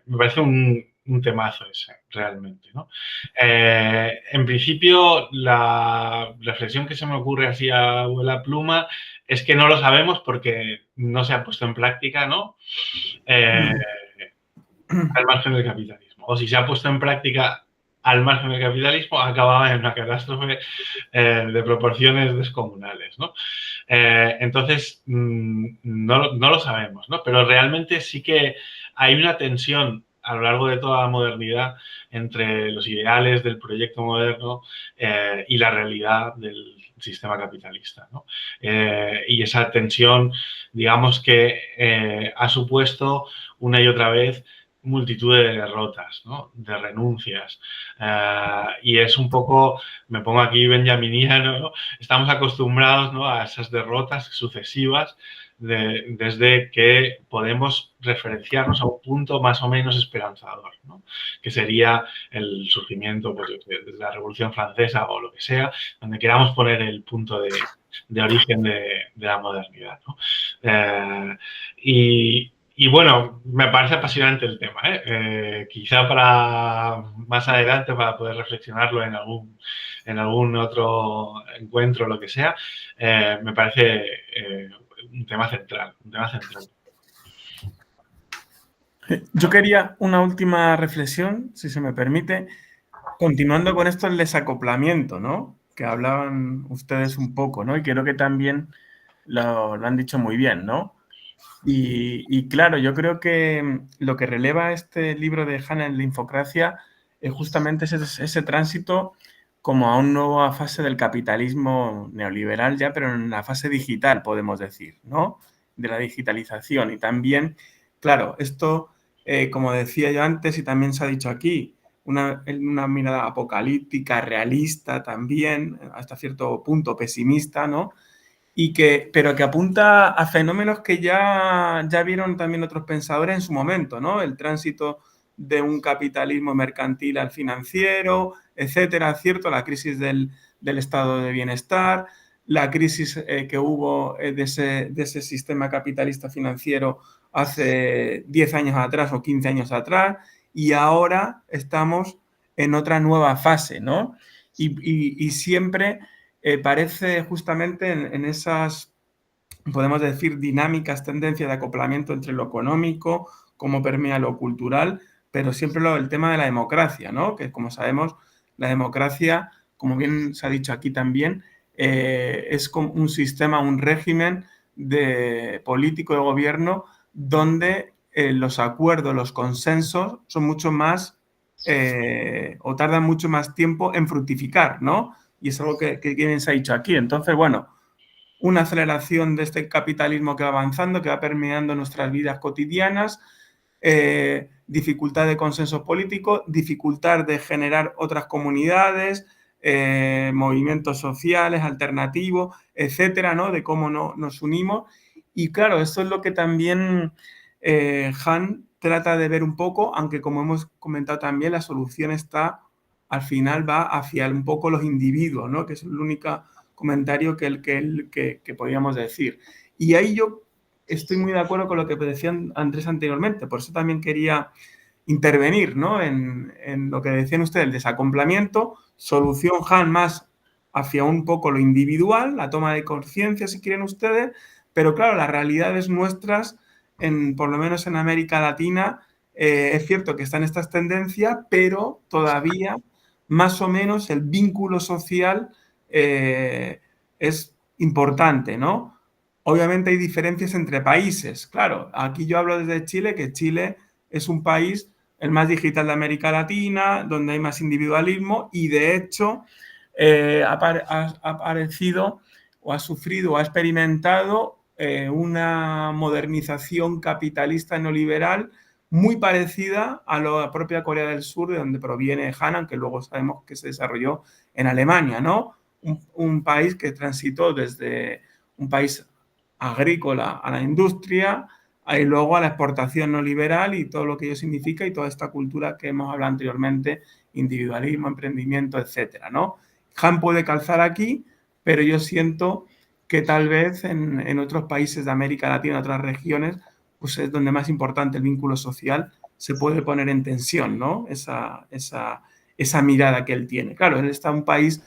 Me parece un temazo ese, realmente, ¿no? En principio, la reflexión que se me ocurre así a vuela pluma es que no lo sabemos porque no se ha puesto en práctica, ¿no? Al margen del capitalismo. O si se ha puesto en práctica al margen del capitalismo, acababa en una catástrofe de proporciones descomunales, ¿no? Entonces, no lo sabemos, ¿no? Pero realmente sí que hay una tensión a lo largo de toda la modernidad entre los ideales del proyecto moderno y la realidad del sistema capitalista, ¿no? Y esa tensión, digamos que ha supuesto una y otra vez multitud de derrotas, ¿no?, de renuncias. Y es un poco, me pongo aquí benjaminiano, ¿no?, estamos acostumbrados, ¿no?, a esas derrotas sucesivas desde que podemos referenciarnos a un punto más o menos esperanzador, ¿no?, que sería el surgimiento, pues, de la Revolución Francesa o lo que sea, donde queramos poner el punto de origen de la modernidad, ¿no? Y bueno, me parece apasionante el tema, ¿eh? Quizá para más adelante, para poder reflexionarlo en algún otro encuentro o lo que sea, me parece un tema central, Yo quería una última reflexión, si se me permite, continuando con esto el desacoplamiento, ¿no?, que hablaban ustedes un poco, ¿no? Y creo que también lo han dicho muy bien, ¿no? Y claro, yo creo que lo que releva este libro de Han en la infocracia es justamente ese tránsito como a una nueva fase del capitalismo neoliberal ya, pero en la fase digital, podemos decir, ¿no?, de la digitalización. Y también, claro, esto, como decía yo antes y también se ha dicho aquí, una mirada apocalíptica, realista también, hasta cierto punto pesimista, ¿no?, pero que apunta a fenómenos que ya vieron también otros pensadores en su momento, ¿no? El tránsito de un capitalismo mercantil al financiero, etcétera, ¿cierto? La crisis del estado de bienestar, la crisis que hubo de ese sistema capitalista financiero hace 10 años atrás o 15 años atrás, y ahora estamos en otra nueva fase, ¿no? Y siempre parece justamente en esas, podemos decir, dinámicas, tendencias de acoplamiento entre lo económico, cómo permea lo cultural, pero siempre el tema de la democracia, ¿no? Que, como sabemos, la democracia, como bien se ha dicho aquí también, es como un sistema, un régimen político de gobierno donde los acuerdos, los consensos son mucho más o tardan mucho más tiempo en fructificar, ¿no? Y es algo que bien se ha dicho aquí. Entonces, bueno, una aceleración de este capitalismo que va avanzando, que va permeando nuestras vidas cotidianas, dificultad de consenso político, dificultad de generar otras comunidades, movimientos sociales, alternativos, etcétera, ¿no? De cómo nos unimos. Y claro, esto es lo que también Han trata de ver un poco, aunque como hemos comentado también, la solución está, al final va hacia un poco los individuos, ¿no? Que es el único comentario que podríamos decir. Y ahí yo estoy muy de acuerdo con lo que decía Andrés anteriormente, por eso también quería intervenir, ¿no? En lo que decían ustedes, el desacomplamiento, solución Han más hacia un poco lo individual, la toma de conciencia, si quieren ustedes, pero claro, las realidades nuestras, por lo menos en América Latina, es cierto que están estas tendencias, pero todavía más o menos el vínculo social es importante, ¿no? Obviamente hay diferencias entre países. Claro, aquí yo hablo desde Chile, que Chile es un país el más digital de América Latina, donde hay más individualismo y de hecho ha aparecido o ha sufrido o ha experimentado una modernización capitalista neoliberal muy parecida a la propia Corea del Sur, de donde proviene Han, aunque luego sabemos que se desarrolló en Alemania, ¿no? Un país que transitó desde un país agrícola a la industria y luego a la exportación no liberal y todo lo que ello significa y toda esta cultura que hemos hablado anteriormente, individualismo, emprendimiento, etcétera, ¿no? Han puede calzar aquí, pero yo siento que tal vez en otros países de América Latina, en otras regiones, pues es donde más importante el vínculo social se puede poner en tensión, ¿no? Esa mirada que él tiene. Claro, él está en un país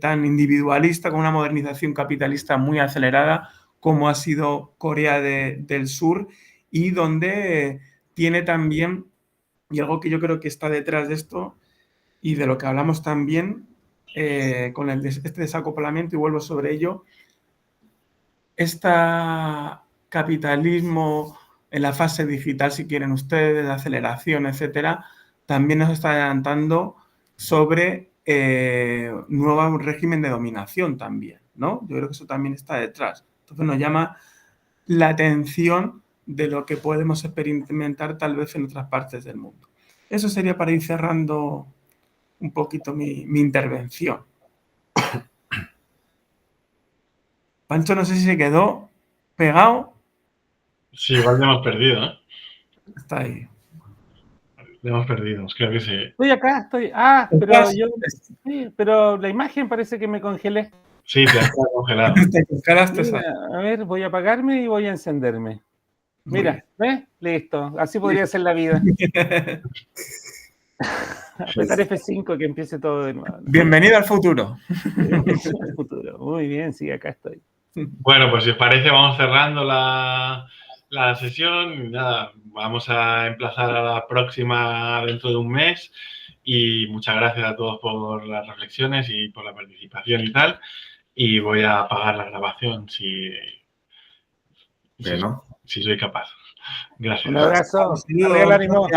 tan individualista, con una modernización capitalista muy acelerada, como ha sido Corea del Sur, y donde tiene también, y algo que yo creo que está detrás de esto, y de lo que hablamos también con este desacoplamiento, y vuelvo sobre ello, este capitalismo en la fase digital, si quieren ustedes, de aceleración, etcétera, también nos está adelantando sobre nuevo régimen de dominación también, ¿no? Yo creo que eso también está detrás. Entonces nos llama la atención de lo que podemos experimentar tal vez en otras partes del mundo. Eso sería para ir cerrando un poquito mi intervención. Pancho, no sé si se quedó pegado. Sí, igual le hemos perdido, ¿eh? Está ahí. Le hemos perdido, creo que sí. Estoy acá, estoy. Ah, pero yo. Sí, pero la imagen parece que me congelé. Sí, te has congelado. Te congelaste. Mira, a ver, voy a apagarme y voy a encenderme. Mira, ¿ves? Listo. Así podría ser la vida. Apretar F5 que empiece todo de nuevo. Bienvenido al futuro. Bienvenido al futuro. Muy bien, sí, acá estoy. Bueno, pues si os parece, vamos cerrando la sesión. Nada, vamos a emplazar a la próxima dentro de un mes. Y muchas gracias a todos por las reflexiones y por la participación y tal. Y voy a apagar la grabación si soy capaz. Gracias. Un abrazo. Saludos. Ánimo.